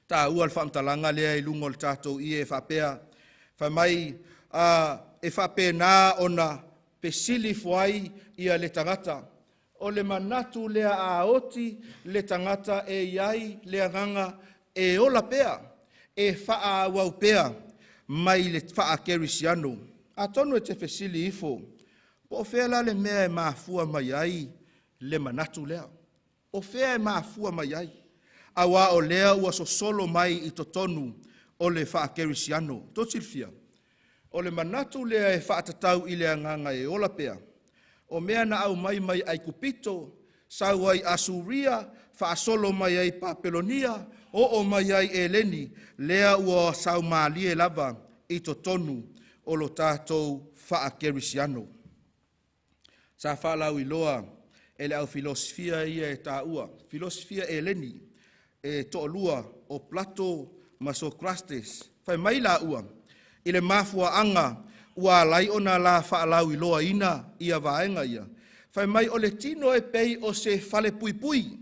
S3: Ta ua le whaamtalanga lea I lungo le tātou I e whapea. Whamai e whapena ona pesili fuai ia le tangata. O le manatu lea aoti le tangata e iai lea nganga e ola pea. E wha wau pea mai le wha kerisiano. A tonu e te pesili ifo. Po whela le mea e maafua mai ai le manatu lea. O whea e maafua mai ai. Awa o lea ua so solo mai I to tonu o le wha kerisiano. Totilfia. O le manatu lea e wha tatau I lea nganga e ola pea. O mea na au mai ai kupito, sau ai asuria, wha solo mai ai papelonia, o mai ai eleni, lea ua sau maalie lava I to tonu o lo tātou wha kerisiano. Sa whalau I loa, ele au filosofia ia e tā ua. Filosofia eleni, e to'olua o Plato ma Socrates. Whai mai la ua, I le mafua anga, ua lai ona la whaalau I loa ina ia vaenga ia. Whai mai o le tino e pei o se whale pui pui.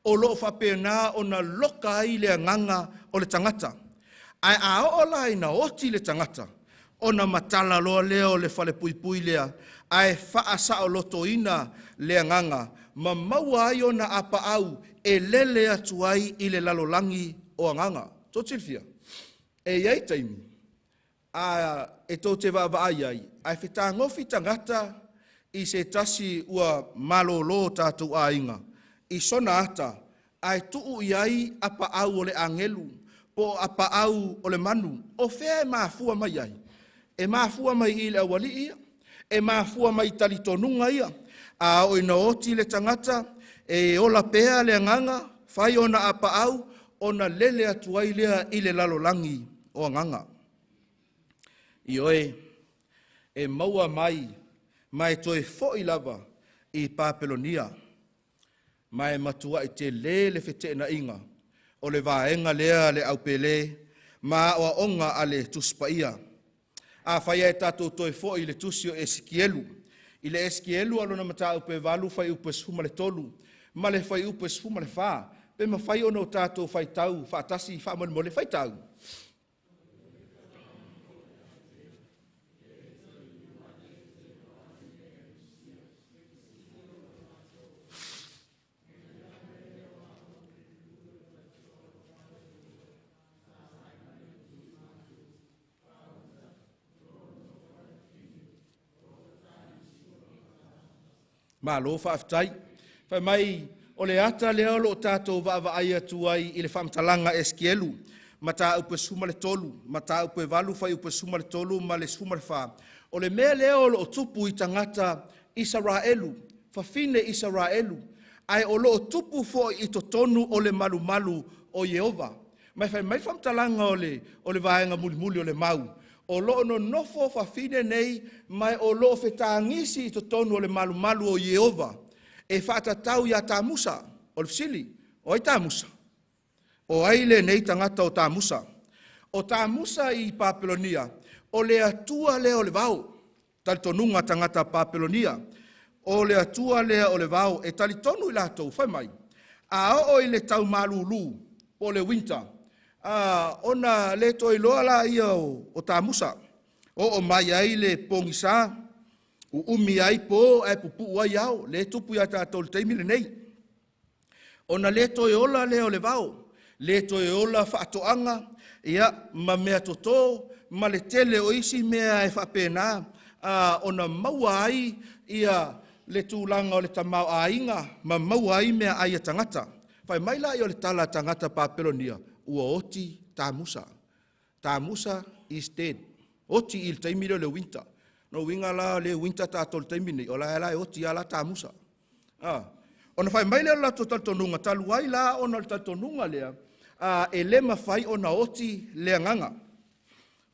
S3: O lo whapena ona loka ai le nganga o le tangata. Ai a o la ina oti le tangata. Ona matala loa leo le whale pui pui lea. Ai whaasa o loto ina le nganga. Ma maua ai ona apa au e lele atu ai I le lalolangi o nganga. Totilfia. E iei taimi. E tō te wāwaai ai. Ai whita ngofi tangata I se tasi ua malolo tātou ainga. I sona ata. Ai tuu I ai apa au o le angelu. Po apa au o le manu. O whea e maafua mai ai. E maafua mai I le awali ia. E maafua mai talitonunga ia. A o ina oti le tangata. E ola pea le nganga. Whai ona apa au. Ona lele atu ai lea I le lalolangi o nganga. I oe, e maua mai toi fo'i lava I papelonia. Mai matua I te le fete na inga, o le vaenga lea le aupele, ma oa onga a le tuspaia. A whaia e tātou toi fo'i le tusio Eskielu. I le Eskielu alona mata upe valu whai upe sfuma le tolu, ma le whai upe sfuma le wha, pe ma whai ono tātou whai tau, whaatasi, whaamole whai tau. Ma lo whaafitai. Whai mai o le ata leo lo tātou wa'avaai atu ai I le whamtalanga Eskielu. Ma tā upe suma le tolu. Ma tā upe valu whai upe suma le tolu ma le suma le wha. O le mea leo lo tupu I tangata Israelu. Whawhine Israelu. Ai o lo tupu fo I to tonu o le malu malu o Jehova. Mai whamtalanga o le vaenga mulimuli o le mau. O lo no nofo whawhine nei, mai o lo whetangisi I to tonu o le malu malu o Jehova. E whaatatau ia tā Musa, o le fsili, o ai tā Musa. O aile nei tangata o tā Musa. O tā Musa I Papelonia, o le atua lea o le vau. Talitonunga tangata Papelonia. O le atua lea o le vau, e talitonu I lātou, whai mai. A o I le tau malulu, o le winter. Ona le toi loa la ia o tā Musa. O mai ai le pongisa, o umi ai po ai pupu ai au, le tupu ia tātou le teimile nei. Ona le toi ola le o le vau, le toi ola whaatoanga, ia ma mea toto, ma le tele o isi mea e whapena, ona maua ai ia le tūlanga o le tamau ainga, ma maua ai mea ai a tangata. Whai maila i o le tala tangata Papelonia, ua oti tā Musa. Tā Musa is dead. Oti il taimile le winter. No winga la le winter tātou le taimine. O la e oti ala tā Musa. Ona whai maile la to taltonunga. Talu ai la ona le taltonunga lea. E le mawhai ona oti le nganga.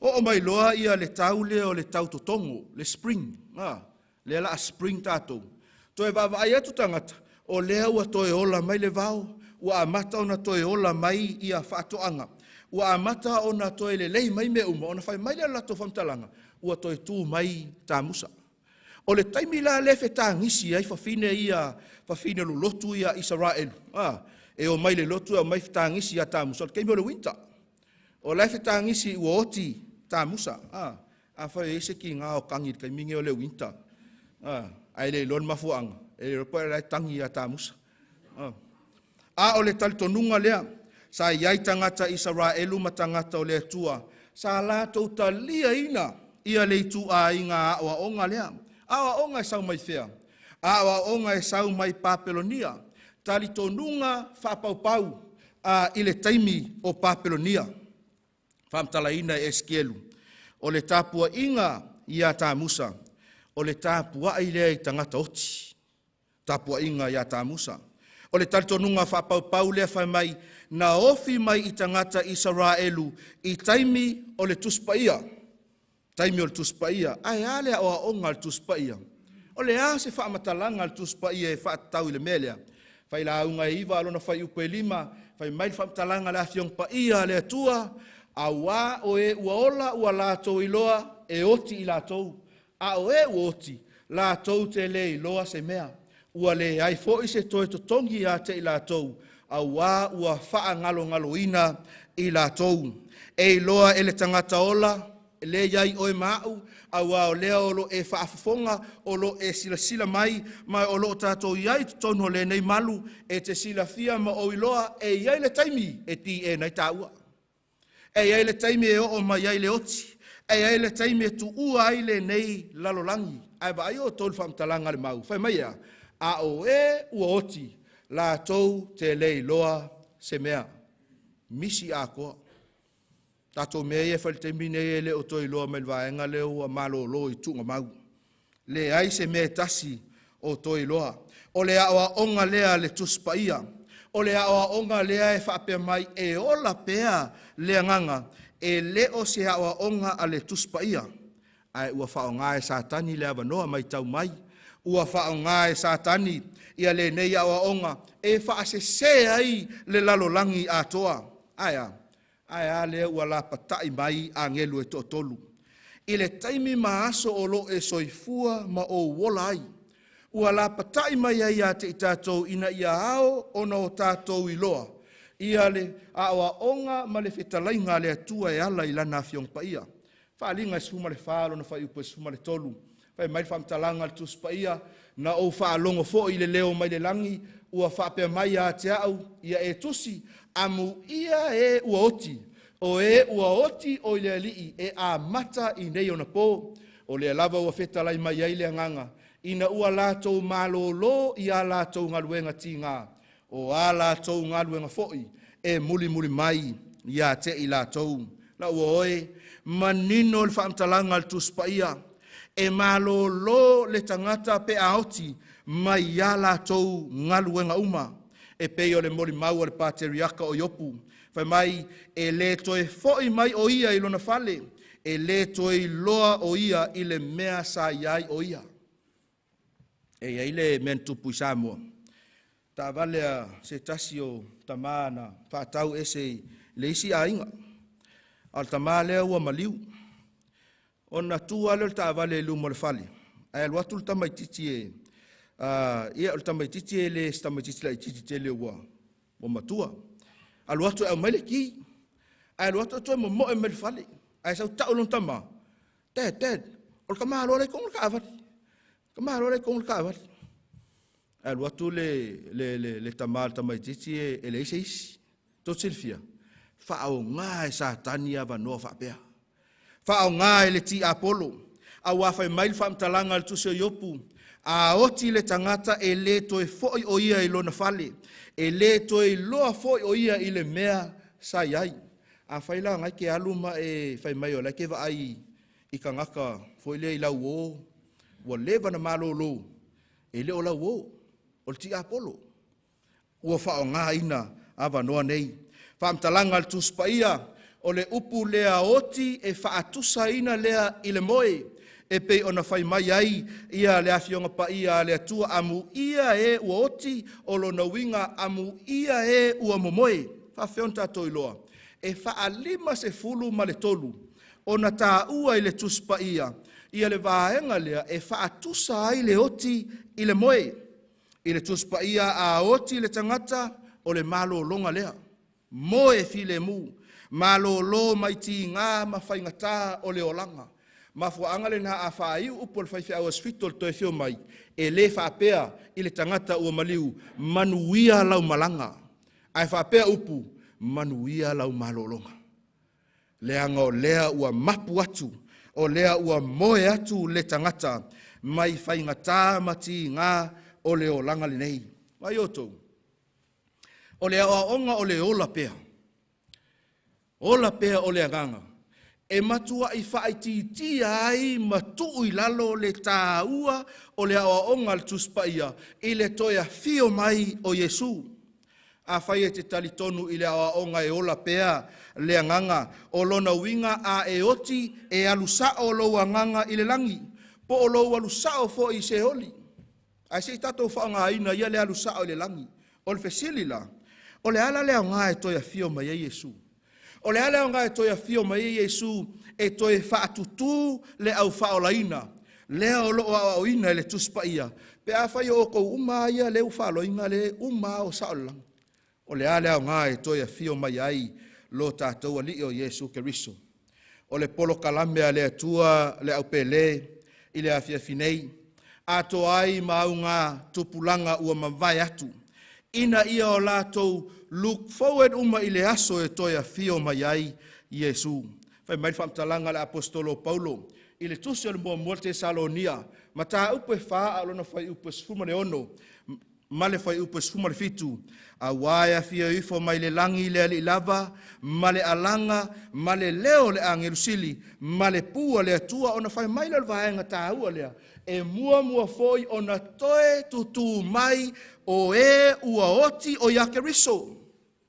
S3: O mai loa ia le tau lea o le tau totongo. Le spring. Le la spring tātou. Toi vava ai atu tangata. O lea ua toi ola mai le vau. Ua amata ona toi ola mai ia whaatoanga. Ua amata ona toi le lei mai me uma. Ona whai mai le lato whamtalanga. ua toi tū mai tā musa. O le taimi la lefe tā ngisi ai whawhine lotu ia Israel. E o mai le lotu au mai tā ngisi a tā musa. Keimi o le winter. O lefe tā ngisi ua oti tā musa. A whai ese ki ngā o kangi kai mingi o le winter. Ai le lon mafuanga. E le ropa e tangi a tā musa. A o le talitonunga lea. Sa iai tangata Israelu ma tangata o le atua. Sa lātou talia ina ia le tu a inga awa onga lea. Awa onga e sau mai whea. Awa onga e sau mai Papelonia. Talitonunga whapaupau i le taimi o Papelonia. Whamtala ina e skielu. O le tāpua inga ia tā Musa. O le tāpua i lea i tangata oti. Tāpua inga ia tā Musa. O le talitonunga whapaupau lea whai mai na ofi mai i tangata Israelu i taimi o le tuspaia. Taimi o le tuspaia. Ai alea o aonga le tuspaia. O le a se whaamatalanga le tuspaia e whaatau i le melea. Whai la unga e iwa alona whai upe lima. Whai mai le whaamatalanga le afiong paia le atua. A wā o e ua ola ua lātou i loa e oti i lātou. A o e ua oti lātou te le i loa se mea. Ua le ai fo i se toe totongi a te i lātou. A wā ua wha ngalo ina i lātou. E loa ele tangata ola, le iai oe mau, a wā o lea olo e whaafafonga, olo e sila mai, mai olo tātou iai tono le nei malu, e te sila fia ma o iloa, e iai le taimi e ti e nei tāua. E iai le taimi e o ma iai le oti, e iai le taimi e tu ua ai le nei lalolangi, ai ba ai o tolu whamtalanga le mau, whai mai a o e ua oti, la tou te lei loa se mea. Misi a koa. Tato mea e whali te mine e le o toi loa mai vaenga leo a malo lo i tunga mau. Le ai se mea tasi o toi loa. O le awa onga lea le tuspaia. O le awa onga lea e whapea mai e ola pea lea nganga. E leo se awa onga a le tuspaia. Ai ua whaonga e satani lea wanoa mai tau mai. Ua whaonga e satani ia le nei awa onga, e whaasese ai le lalolangi a toa. Aia le ua la patai mai a ngelu e tolu. I le taimi maaso o lo e soifua ma o wola ai. Ua la patai mai ai a te i tātou ina ia ao ona o tātou i loa. Ia le awa onga ma le whetalainga le atua e ala i lana fiong paia. Whaalinga e suma le whaalo na whai upo e suma le tolu. Whai mai whamtalanga le tuspaia. Na o whaalongo fo i le leo mai le langi, ua whapea mai a te au, ia e tusi, amu ia e ua oti, o e ua oti o le alii, e a mata i nei ona po, o le lava ua whetalai mai ai le anganga, ina ua lātou malolo i a lātou ngaluenga ti ngā, o a lātou ngaluenga foi, e mulimuli mai i a te i lātou. Na ua oe, manino le whaamtalanga le tuspaia, e malolo le tangata pe aoti mai ia lātou ngaluenga uma. E pei o le mori mau le pateriaka o iopu. Whai mai e le toe foi mai o ia i lona fale. E le toe loa o ia i le mea sa iai o ia. E ia i le mentupu i Samoa. Ta vale a se tasi o tamana whaatau ese le isi a inga. Al tamā lea ua maliu. Ona tua le ta vale lu mo le fali. Ai lo atu ta mai titi e ia ta mai titi e le sta mai titi la titi te le wa. O matua. Al atu e mai le ki. Ai lo atu to mo e me le fali. Ai sa ta ulun tama. Ted. O ka ma lo le kong ka va. Ka ma lo le kong ka va. Ai lo atu le tamal ta mai titi e le seis. To Silvia. Fa o nga sa tania va no fa pea. Whao ngā e le ti Apollo, a wawhai mail whaamtalanga le tusio iopu, a oti le tangata e le toe foi o ia i lona fale, e le toe loa foi o ia i le mea sa iai. A whaila ngai ke aluma e whai mai o le ke wa ai i ka ngaka foi le i lau o, wa lewa na malo lo, e le o lau o le ti Apollo. Ua whao ngā ina a wanoa nei, whaamtalanga le tuspaia, o le upu lea oti e whaatusa ina lea i le moe, e pei ona whai mai ai, ia le awhionga pa ia le atua amu ia e ua oti, o lo na winga amu ia e ua momoe, whawhion tātou iloa. E whaalima se fulu ma le tolu, ona tā ua i le tuspa ia le vaenga lea e whaatusa ai le oti i le moe. I le tuspa ia a oti le tangata o le malo longa lea. Moe file mu, malo lo mai ti ngā mawhaingata o le olanga. Mafuanga le na a whaiu upo le Faiaoga sfito le toe fio mai, e le whapea i le tangata ua maliu, manuia lau malanga. Ai whapea upu, manuia lau malo longa. Leanga o lea ua mapu atu, o lea ua moe atu le tangata, mai whaingata mati ngā o le olanga le nei. Mai oto. O le aonga o le ola pea. Ola pea o le anganga. E matua i whaiti ai matu i lalo le tāua o le aonga le tuspaia i le toia fio mai o Yesu. A whai e te talitonu i le aonga e ola pea le anganga o lona winga a e oti e alusao lo anganga i le langi. Po o lo alusao fo i se holi. Ai se tato whaanga ina ia le alusao i le langi. O le fesili la. O le ala leo ngā e toia fio mai e Yesu. O le ala leo ngā e toia fio mai e Yesu e toi whaatutu le au whaolaina. Leo lo o ina le tuspaia. Pe a whai o kou uma ia leu whaoloina le uma o saolang. O le ala leo ngā e toia fio mai ai lo tātou ali o Yesu Keriso. O le polo kalamea le atua le au pele i le afia finei. Ato ai maunga tupulanga ua mawai atu. Ina ia o lātou look forward uma i le aso e toia fio mai ai Yesu. Whai mai whamtalanga le apostolo Paulo. I le tusi o le mua mua te Salonia. Ma tā upe whaa alona whai upe sfuma le ono. Ma le whai upe sfuma le fitu. A waia fia ifo mai le langi le ali lava. Ma le alanga. Ma le leo le angerusili. Ma le pua le atua. Ona whai mai le vaenga tā ua lea. E mua foi ona toe tutu mai o e ua oti o ia Keriso.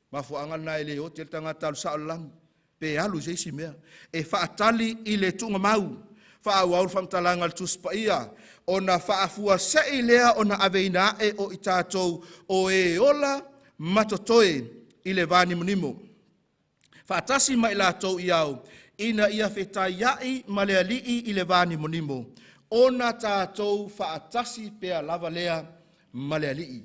S3: Mafuanga nai le oti el tangata alu saolang. Pe alu jeisi mea. E whaatali i le tunga mau. Whaawaur whamtalanga le tuspaia. Ona whaafua sei lea ona aveina e o itatou o e ola matotoe i le vani munimo. Whaatasi mai lātou i au. Ina ia whetai iai ma le alii i le vani munimo. Ona tātou whaatasi pea lava lea ma le alii.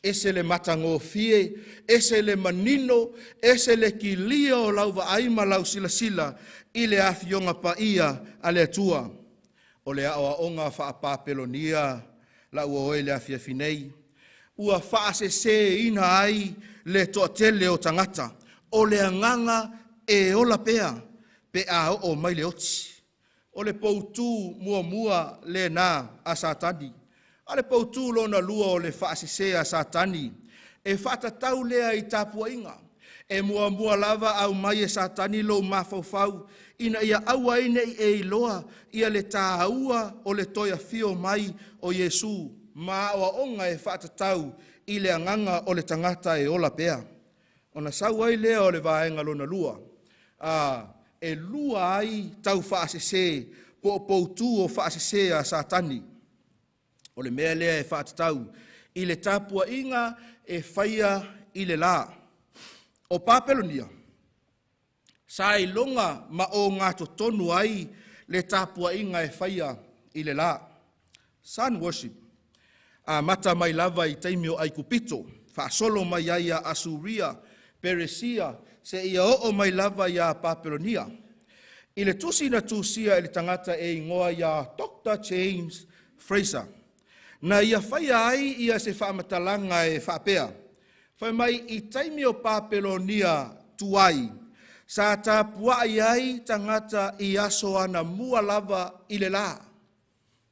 S3: Ese le matango fie, ese le manino, ese le kilia o lau vaaima lau sila i le afionga pa ia a le atua. O le awa onga whaapapelonia la ua oe le afia finei. Ua whaasese ina ai le toatele o tangata. O le anganga e ola pea, pe a o mai le oti. O le poutu mua le na a satani. A le poutu lona lua o le whaasese a satani. E whaatatau lea i tāpua inga. E mua lava au mai e satani lo mafaufau. Ina ia aua ine e iloa ia le tāua o le toia fio mai o Yesu. Ma awa onga e whaatatau i le anganga o le tangata e ola pea. Ona sau ai lea o le vaenga lona lua. E lua ai tau whaasese po poutu o whaasese a satani. O le mea lea e whaatatau i le tāpua inga e whaia i le la. O Papelonia, sa i longa ma o ngā tonu ai le tāpua inga e whaia i le la. Sun worship, a mata mai lava i taimi o Aikupito, whaasolo mai ai a Asuria, Peresia, se ia o mai lava i a Papelonia. I le tusi na tusia i le tangata e ingoa i a Dr. James Fraser. Na ia whaia ai ia se whaamatalanga e whaapea. Whai mai i taimi o Papelonia tuai, sa tāpua ai tangata i aso ana mua lava i le la.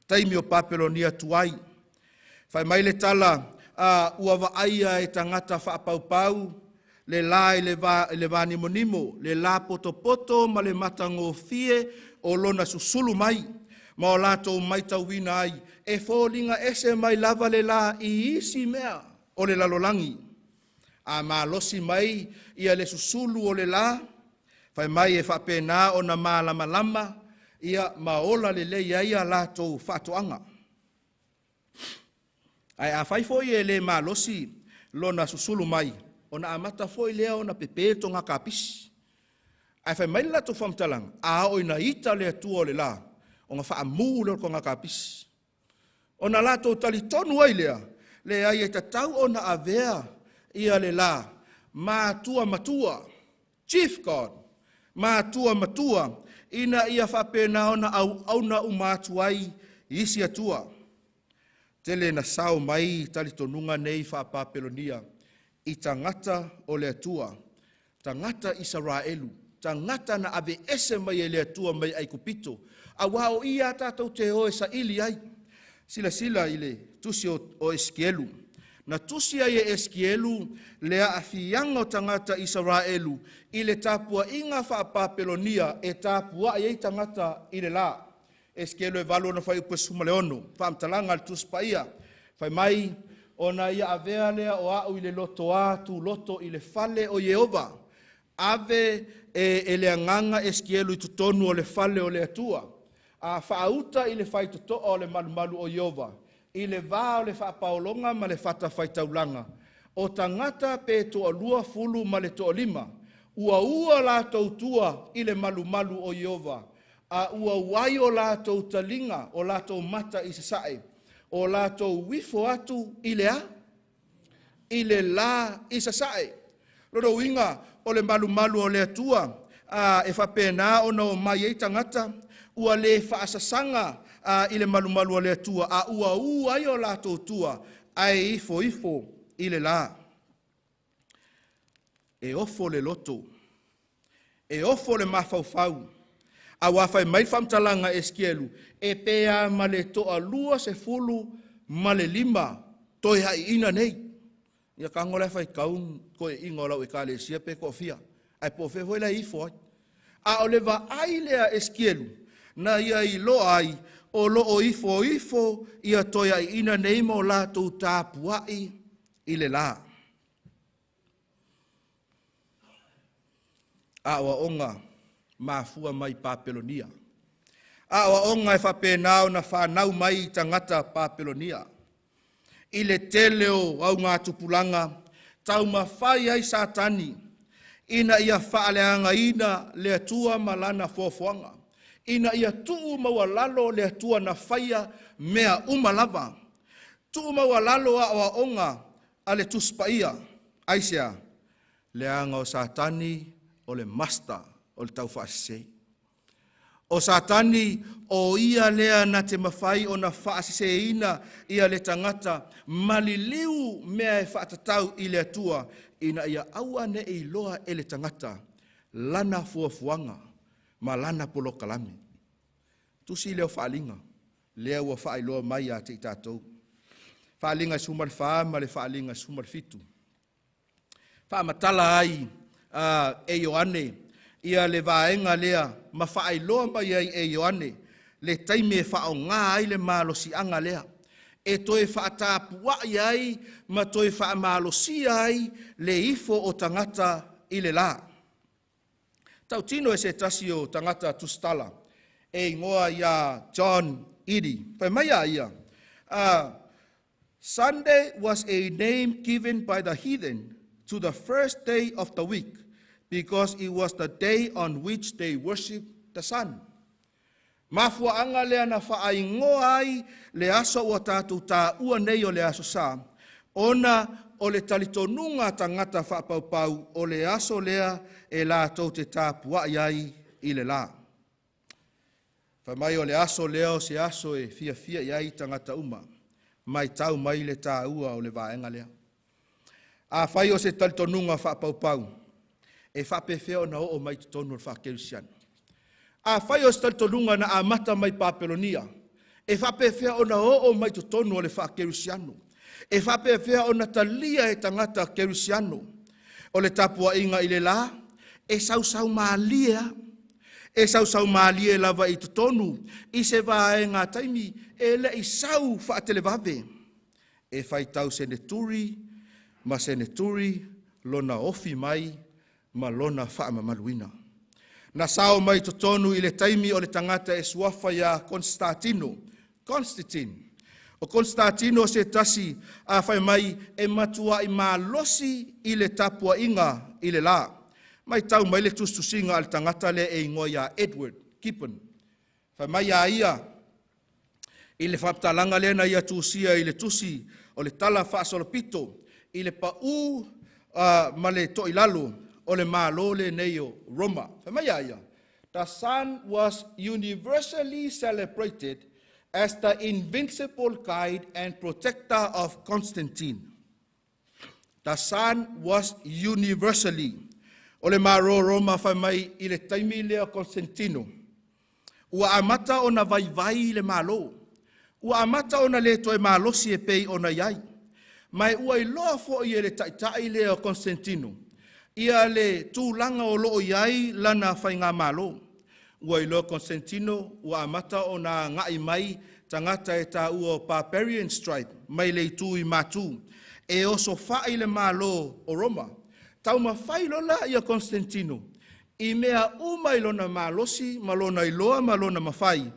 S3: Taimi o Papelonia tuai. Whai mai le tala ua waaia e tangata whaapaupau, le la i le vani monimo, le la poto ma le matango fie o lona susulu mai, ma o lato mai tauwina ai, e fōlinga ese mai lava le la i isi mea o le lalolangi. A malosi mai ia le susulu o le la, whai mai e whapena o na malama ia maola le leia ia lato whatoanga. Ai a whai foi e le malosi lona susulu mai, o na amata foi lea o na pepeto ngā kapisi. Ai whai maila to whamtalang, a o ina ita le atua o le la, o ngā wha mū leo ko ngā kapisi. O na la tō tali tonu ai lea, le ai e tatau o na avea ia le la, mātua matua, Chief God, mātua matua, ina ia whapena o na au na umātu ai isi atua. Tele na sao mai tali tonunga nei whapapelonia, i tangata o le atua, tangata Israelu, tangata na ave ese mai e le atua mai ai kupito, a wao ia tātou te oe sa ili ai, sila ile tusi o Eskielu. Na tusi ai e Eskielu lea afianga o tangata Israelu, i le tāpua inga whapapelonia e tāpua ai tangata i le la. Eskielu e valo na whai upe suma leono, whaamtalanga le tusi pa ia, whai mai ona ia avea lea o au i le loto tu loto i le fale o Jehova. Ave e le anganga Eskielu i tutonu o le fale o le atua. A whaauta i le whai tuto o le malumalu o Jehova. I le vā o le whaapaolonga ma le whata whaitaulanga. O tangata pe toa lua fulu ma le toa lima. Ua lātou tua i le malumalu o Jehova. A ua wai o lātou talinga o lātou mata i sasae. O lātou wifo atu i le a. I le la i sasae. Rodo inga o le malumalu o le atua. E whapena o no mai e tangata. Ua le whaasasanga i le malumalu o le atua. A ua ai o lātou tua. Ai ifo i le la. E ofo le loto. E ofo le mafaufau. A wafai mai whamtalanga Eskielu. E pea ma le toa lua se fulu ma le lima. Toi hai ina nei. Ia kangola fai kaun koe ingolau e kale sia pe kofia. Ai po fe foi la ifo. A o le va ai lea Eskielu. Na ia i lo ai. O lo o ifo ia toi ai ina nei mo la tau tāpuai i le la. A wa onga mafua mai Papelonia. A wa onga e whapenao na whanau mai tangata Papelonia. I le teleo au ngā tupulanga, tau mawhai ai satani, ina ia whaaleanga ina le atua malana fofoanga. Ina ia tuu mawalalo le atua na whaia mea umalava. Tuu mawalalo a wa onga a le tuspaia, aisea, le anga o satani o le master o le taufa'asese. O satani o ia lea na te mawhai o na whaasese ina ia le tangata maliliu mea e whaatatau i le atua ina ia aua ne i loa e le tangata lana fuafuanga ma lana polo kalame. Tusi leo whaalinga, lea ua whaailoa mai a te i tātou. Whaalinga sumar whaa ma le whaalinga sumar fitu. Whaamatala ai e Ioane, ia le vaenga lea, ma whaailoa mai ai e Ioane, le taime e whao ngā ai le malosianga lea. E toe whaatapua ai, ma toe whaamalosi ai, le ifo o tangata i le la. Tau tino e se tasi o tangata tustala, e ingoa ia John Eddy. Pai mai a ia. Sunday was a name given by the heathen to the first day of the week, because it was the day on which they worship the sun. Mafua anga lea na whaaingoa ai le aso ua tātou tā ua nei o le aso sā. Ona o le talitonunga tangata whapaupau o le aso lea e lātou te tāpua ai i le la. Whamai o le aso lea o se aso e fia iai tangata uma. Mai tau mai le tā ua o le vaenga lea. A whai o se talitonunga whapaupau. E whapewheo na o mai tutonu o whakerusiano. A whai o se talitonunga na amata mai Papelonia. E whapewheo na o mai tutonu o le whakerusiano. E whapewheo na talia e tangata kerusiano. O le tapua inga i le la. E sau maalia. E sau maalia lava i tutonu. I se vae ngā taimi. E le i sau whaatelevave. E whai tau seneturi. Ma seneturi lona ofi mai. Ma lona whaamamaluina. Na sao mai tutonu i le taimi o le tangata e suafa ya Constantine. O Constantino se tasi a whai mai e matua i malosi i le tapua inga i le la. Mai tau mai le tustusinga al tangata le e ingoia Edward Kippen. Whai mai a ia, i le whaptalanga lena ia tusia i le tusi o le tala whaasolopito, i le pau ma le toilalu o le malo le neio Roma. Whai mai a ia, the sun was universally celebrated as the invincible guide and protector of Constantine. The sun was universally. O le maro Roma whai mai i le taimi lea Constantino. Ua amata o na vai le malo. Ua amata o na le toe malosi e pei o na iai. Mai ua i loa fo i le taitai lea Constantino. Ia le tūlanga o loo iai lana whai ngā malo. Ua i loa Constantino, ua amata o na ngai mai tangata e tā ua barbarian stripe, mai le tū i mātū. E oso whai le malo o Roma. Tau mawhai lola ia Constantino. I mea umai lona malosi, malona iloa, malona mawhai.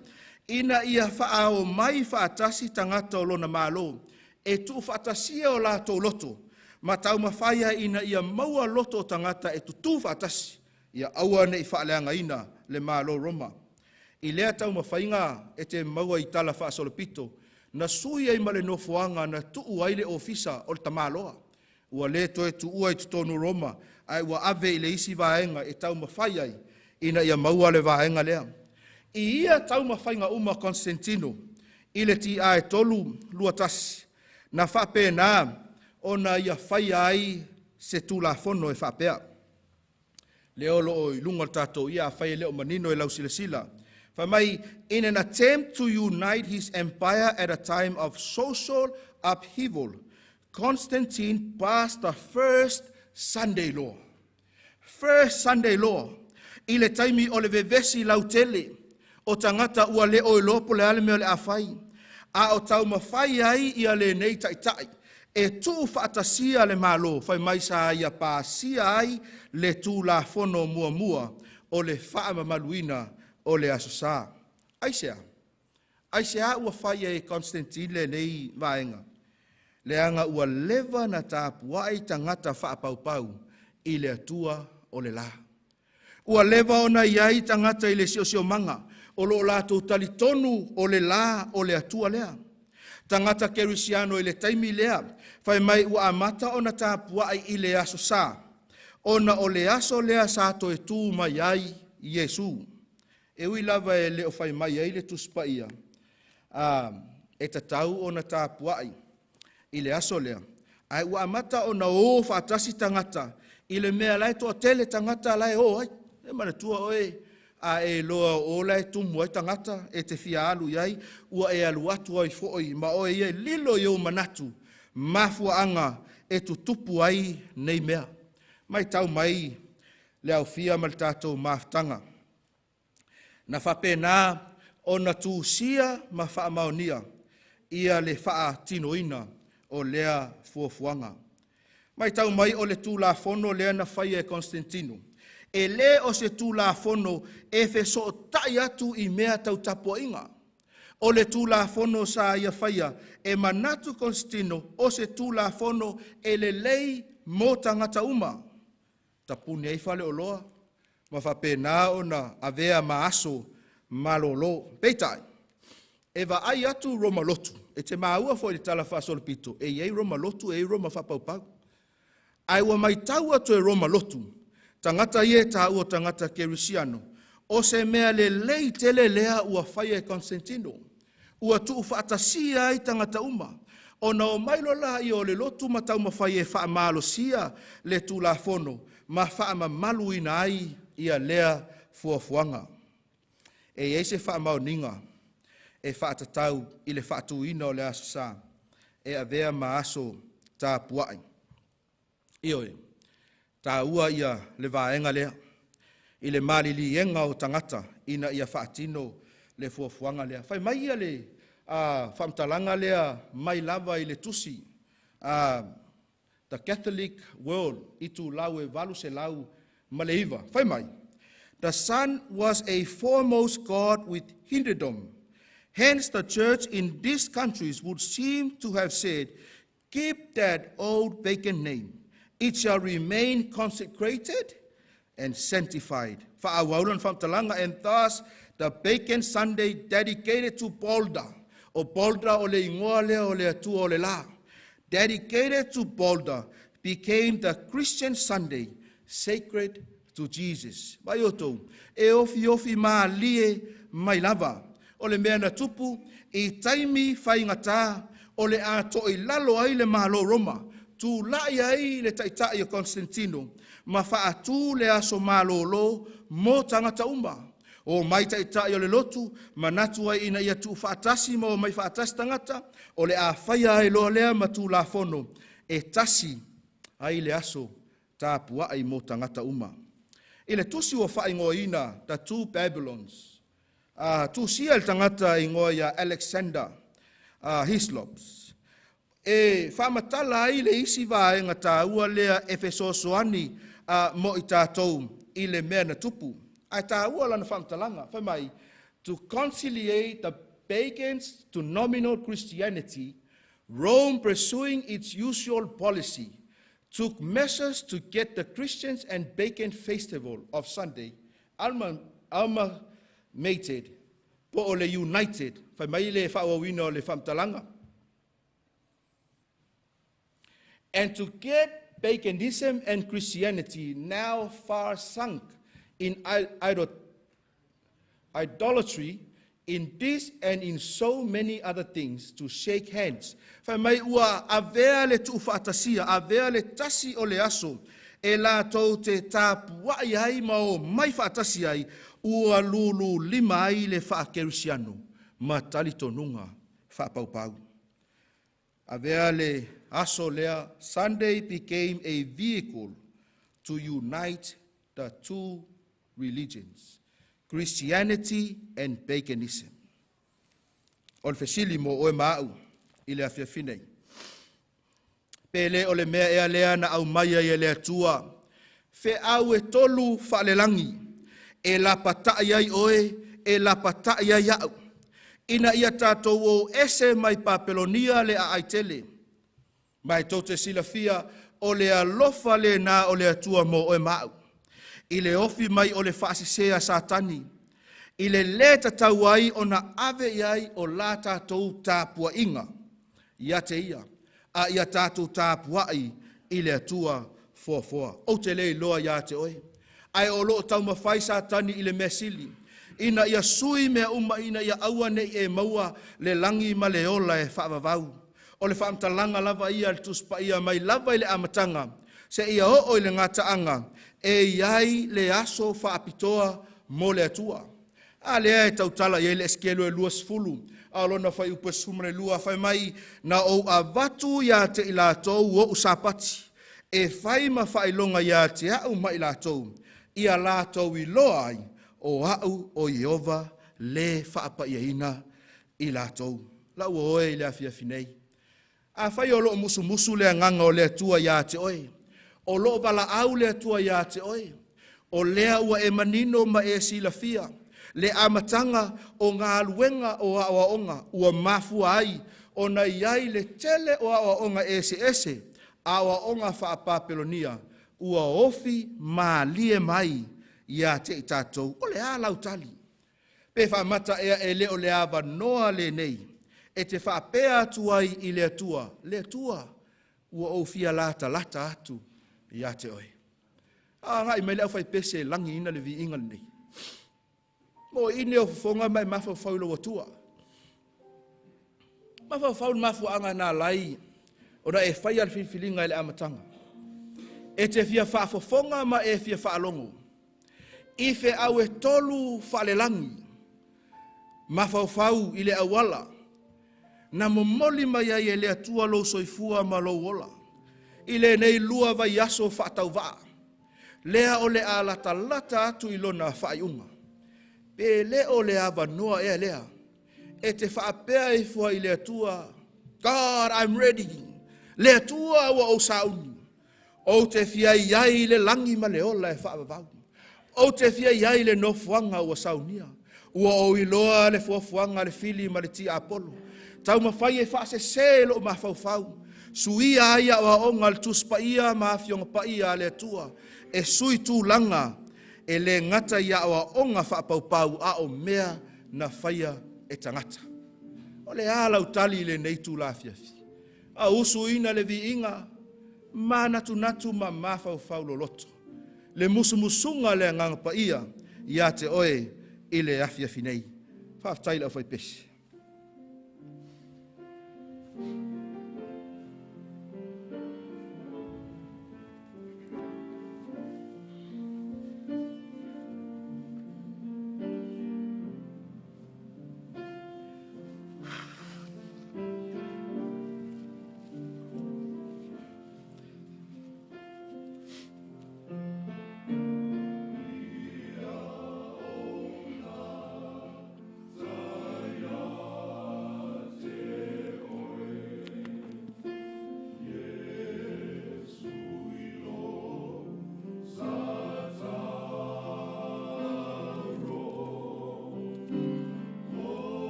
S3: Ina ia wha o mai whaatasi tangata o lona malo. E tu whaatasia o la tō loto. Ma tau mawhaia ina ia maua loto o tangata e tu whaatasi. Ia aua ne i whaaleanga ina le malo Roma. I lea tau mawhainga e te maua i tala whaasolopito. Na sui ai male no fuanga na tuu aile ofisa o le tamaloa. Ua le toe tu ua i tutonu Roma, ai ua ave i le isi vaenga e tau mawhai ai, ina ia maua le vaenga lea. I ia tau mawhainga uma Constantino, i le ti a e tolu luatasi, na whape nā, o na ia whai ai se tūla fono e whapea. Leo lo o i lunga tato ia whai leo manino e lau sila. Whamai, in an attempt to unite his empire at a time of social upheaval, Constantine passed the first Sunday law. First Sunday law. I le taimi o le vevesi lautele, o tangata ua le o lopo le ale meo le awhai. A o tau mawhai ai ia le nei taitai. E tu whaatasia le malo, whai mai sa ia pāsia ai le tū la fono mua mua o le whaama maluina o le asosa. Aisea ua whai e Constantine le nei vaenga. Leanga ua leva na tāpuai tangata whaapaupau i le atua o le la. Ua leva ona iai tangata i le sio manga o lo lātou talitonu o le la o le atua lea. Tangata kerisiano i le taimi lea, whai mai ua amata ona tāpuai i le aso sā. Ona o le aso lea sāto e tū mai ai Iesu. E ui lava e leo whai mai ai le tuspa ia. E tatau ona tāpuai. I le aso lea. Ai ua amata o na o whaatasi tangata. I le mea lai toa tele tangata lai o ai. E mana tua oe. A e loa o lai tumu ai tangata. E te fia alu iai. Ua e alu atu ai fo'i. Ma oe iai lilo i o manatu. Mafua anga e tu tupu ai nei mea. Mai tau mai le au fia mal tātou maftanga. Na whapena o na tūsia ma whaamaonia. Ia le wha tinoina o lea fuafuanga. Mai tau mai o le tūla fono lea na whai e Constantino. E le o se tūla fono e fe so tai atu i mea tau tapua inga. O le tūla fono sa ia whaia e manatu Constantino o se tūla fono e le lei mō tangata uma. Tapuni ei whale o loa. Ma whapena o na avea maaso malolo. Peitai. E wa ai atu Roma lotu. E te maua fo i tala whaasolopito. E iei Roma lotu, e Roma whapaupau. Ai wa mai tau atu e Roma lotu. Tangata ie tā ua tangata kerisiano. O se mea le lei tele lea ua whai e Constantino. Ua tuu whaatasia ai tangata uma. O na o mailola i o le lotu matau ma whai e whaamalosia le tūla fono. Ma whaamamaluina ai ia lea fuafuanga. E eise whaamaoninga. E whaatatau i le whaatuina o le asasa. E avea maaso tā puai. Ioe, tā ua ia le vaenga lea. I le malilienga o tangata ina ia whaatino le fuafuanga lea. Whai mai ia le whamtalanga lea mai lava i le tusi. The Catholic world i tu lau e valu se lau maleiva. Whai mai. The sun was a foremost god with hinderdom. Hence, the church in these countries would seem to have said, keep that old pagan name. It shall remain consecrated and sanctified. Fa'awaulan whamtalanga, and thus the Bacon Sunday dedicated to Boulder, o Boulder o le ingoa lea o le atua o le la, dedicated to Boulder, became the Christian Sunday, sacred to Jesus. Mai otou, e ofi maa lie mai lava, o le mea na tupu, i taimi whaingata, o le ato i lalo ai le malo Roma, tu lai ai le taitai o Constantino, ma whaatu le aso malo lo, mo tangata uma. O mai taitai o le lotu, ma natu ai ina ia tu whaatasi mo mai whaatasi tangata, o le a whaia ai loa lea ma tu la fono, e tasi ai le aso tāpua ai mo tangata uma. I le tusi o whaingoa ina, the two Babylons, tu sia le tangata ingoa ia Alexander Hislops. E whamatala ai le isi vaenga tā ua lea Efesosoani mo i tātou i le mea na tupu. Ai tā ua lana whamatalanga, whamai, to conciliate the pagans to nominal Christianity, Rome, pursuing its usual policy, took measures to get the Christians and Bacon festival of Sunday amalgamated, po o le united, whamai le whaawawina o le whamtalanga. And to get Baconism and Christianity, now far sunk in idolatry, in this and in so many other things, to shake hands. Whamai ua avea le tuufaatasia, avea le tasi o le aso, e la tau te tāpuai ai ma o mai faatasi ai, ua lulu lima ai le whaakerusiano, ma talitonunga whapaupau. Avea le aso lea, Sunday became a vehicle to unite the two religions, Christianity and Baconism. O le fesili mo oe maau, i le awhiawhinei. Pele o le mea ea lea na au maia i le atua, Feau e tolu whaalelangi, e la patai ai oe, e la patai ai au. Ina ia tātou o ese mai Papelonia le a aitele. Mai tau te silafia o le alofa le na o le atua mo oe maau. I le ofi mai o le whaasisea satani. I le tatau ai o na ave iai o la tātou tāpua inga. Ia te ia. A ia tātou tāpua i le atua foa. O te lei loa ia te oe. Ai o loo tau mawhai satani i le mesili. Ina ia sui mea uma ina ia aua nei e maua le langi ma le ola e whaavavau. O le whaamtalanga lava ia le tuspa ia mai lava i le amatanga. Se ia o le ngataanga e iai le aso whaapitoa mo le atua. A lea e tautala i le eskelo e lua sfulu. A lona whai upa sumre lua whai mai na o a vatu ia te ila tau o usapati. E whai ma whai longa ia te au ma ila tau. Ia la tau i loa ai. O au o Jehova le whaapa iaina i lātou. Lau oe i le awhiawhinei. A whai o loo musu le nganga o le atua ia te oe. O loo wala au le atua ia te oe. O lea ua e manino ma e silafia. Le amatanga o ngā luenga o awaonga ua mafua ai. O na iai le tele o awaonga ese. Awaonga whaapapelonia. Ua ofi ma lie mai. Ia te i tātou, o le a lautali. Pe whamata ea e leo le awa noa le nei, e te whapea atu ai i le atua, ua o fia lata atu, ia te oi. Ngai mai leo whai pese langi ina le vi ingal nei. Mo ine o fonga mai mawhau lo atua. Mawhau mafu anga nā lai, o na e whai al whiwhilinga i le amatanga. E te fia whaafofonga ma e fia whaalongo. I Feau e tolu whaalelangi, mawhauwhau i le awala, na momoli mai ai e le atua lo soifua ma lo wola, i le nei lua vai aso whaatau waa, lea o le alata lata atu i lona whaiunga, pe le o le awa noa e lea, e te whaapea e fua i le atua, God, I'm ready, le atua wa o sauni, o te fia iai le langi ma le ola e whaavavau. O te fia iai le nofuanga ua saunia. Ua o iloa le fuafuanga le fili ma le tia Apollo. Tau mawhai e whaasese lo mawhauwhau. Suia aia o onga le tuspa ia ma fionga pa ia le atua. E sui tū langa e le ngata ia o onga whapaupau a o mea na whaia e tangata. O le ala utali le neitu la fiafi. A usu ina le vi inga, ma natu ma mawhau loloto. Le musumusunga le ngangpa ia te oe i le afiafi nei. Whaftai la whai pesi.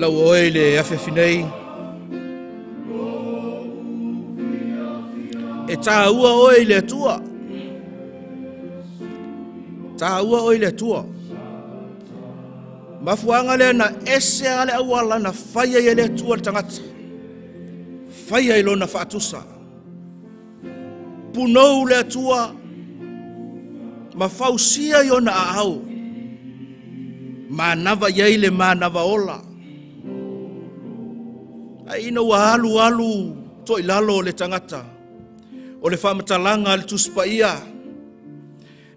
S3: Lau oe le awhewhinei. E tā ua oe le tua. Tā ua oe le tua. Mafuanga le na ese ale awala na whaia i le tua le tangata. Whaia i lo na whaatusa. Punou le tua. Mawhausia i o na ahau. Manava yeile manava ola. Ina wa alu to ilalo le tangata o le whamatalanga le tuspa ia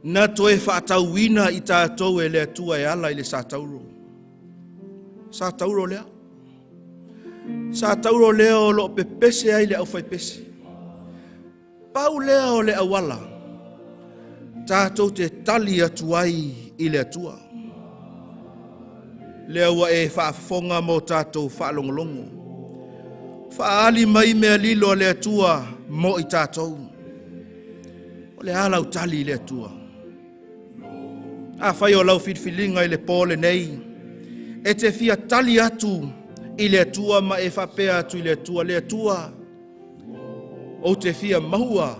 S3: na to e whaatauina i tātou e le atua e ala i le sātauro lea sātauro lea o lo pepese ai le au whai pese pau lea o le awala tātou te tali atu ai i le atua lea wa e whaafonga mo tātou whaalongolongo Faali mai mea lilo le atua mo i tātou. O le ala utali le atua. A whai o lau whitwhilinga i le pōle nei. E te fia tali atu i le atua ma e whapea atu i le atua. Le atua o te fia mahua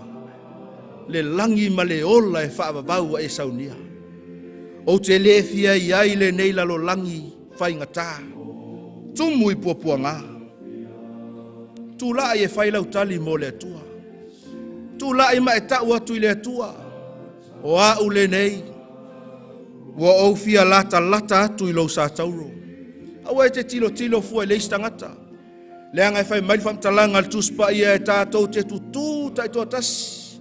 S3: le langi ma le ola e whaavavau e saunia. O te le fia i ai le nei lalo langi whaingatā. Tumu i puapua ngā. Tu la e whailau tali mo le atua. Tu la e mai tau atu i le atua. O a ule nei. Wa o fia lata atu i lo sa tauro. Awa e te tilo fua i le istangata. Le anga e whai mai whamtalanga al tuspa ia e tātou te tutu tai toa tasi.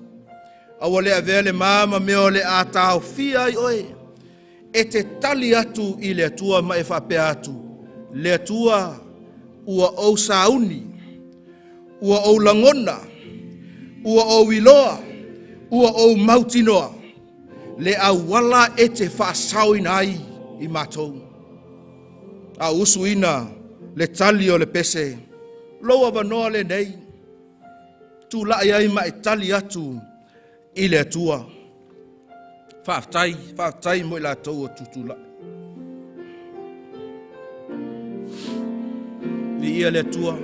S3: Awa le avea le mama meo le a tāo fia i oe. E te tali atu i le atua ma e whapea atu. Le atua ua o sauni. Ua o langona, ua o wiloa, ua o mautinoa. le awala e te whaasau inai i mātou. A usu ina le tali o le pese, loa wanoa le nei, tu lai ai ma e tali atu i le atua. Whaaftai mo i la tau o tutula. Ni ia le atua.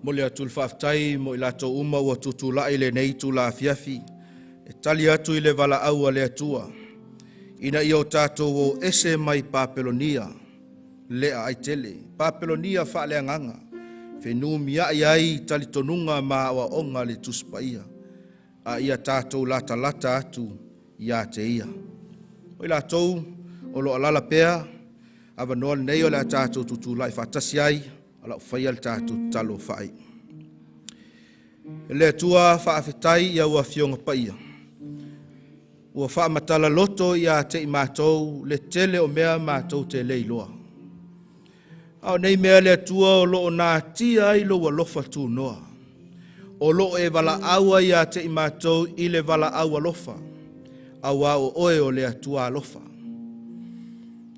S3: Mo le atu whaaftai mo i lato uma ua tutula i le nei tu la fiafi. E tali atu i le vala aua le atua. Ina i o tātou o ese mai papelonia. Lea ai tele. Papelonia wha le anganga. Whenua mia i ai tali tonunga ma awa onga le tuspaia. A ia tātou lata atu ia te ia. O i latou o lo alala pea. Ava noa nei o le tātou tutula i whatasi ai. Ala whai al tātou talo whai. Le tua whaafetai ia ua fionga paia. Ua whaamatala loto ia te i mātou le tele o mea mātou te leiloa. Au nei mea le tua o loo nā tia i lo lofa tū noa. O loo e wala aua ia te i mātou i le wala aua lofa. Aua o oe o le atua lofa.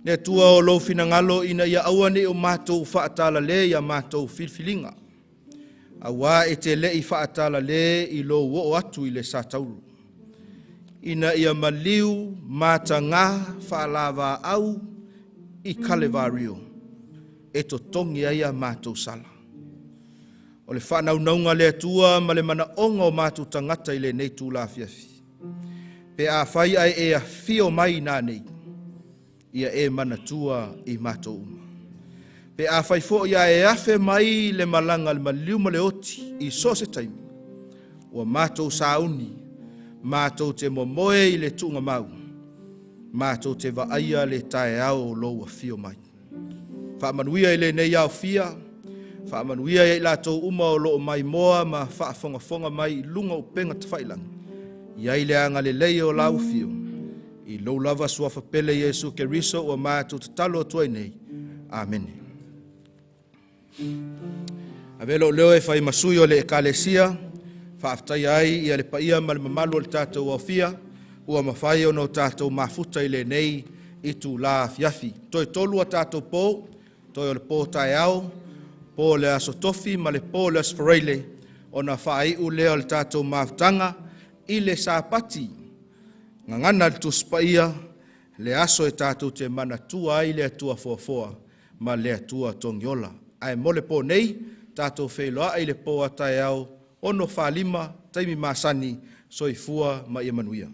S3: Le tua o lo finangalo ina ia awane o mātou whaatala le ia mātou filfilinga. Awa e te le i whaatala le i lo o atu i le satauru. Ina ia maliu māta ngā whaalawa au i Kalevario. E to tongi ia mātou sala. O le whanaunga le atua ma le mana onga o mātou tangata i le nei tū la fiafi. Pe a whai ai e a fio mai nā nei. Ia e manatua i mātou uma. Pe a whai fo ia e afe mai le malanga le maliuma le oti i so se taimi. Ua mātou sauni, mātou te momoe i le tunga mau. Mātou te waaia le tae au loa fio mai. Whaamanuia i le nei au fia, whaamanuia i lātou uma o loo mai moa ma whaafonga mai lunga o penga te whailanga. Ia i le anga le leia o lau fio. I lo lava sua whapele Jesu ke riso o mātou te talo tuai nei. Amen. Avelo leo e whai masui o le ekalesia, whaaftai ai i le paia ma le mamalu o le tātou au fia, ua mawhai o no tātou mafuta i le nei i tu la fiafi. Toi tolu a tātou pō, toi o le pō tai au, pō le aso tofi ma le pō le asfareile, o na whai u leo le tātou mafutanga i le sāpati. Ngangana le tuspaia, le aso e tātou te mana tua ai le atua foafoa, ma le atua tongiola. Ai mole po nei, tātou whailoa ai le po atai au, ono whalima, taimi masani, soifua ma Emanuia.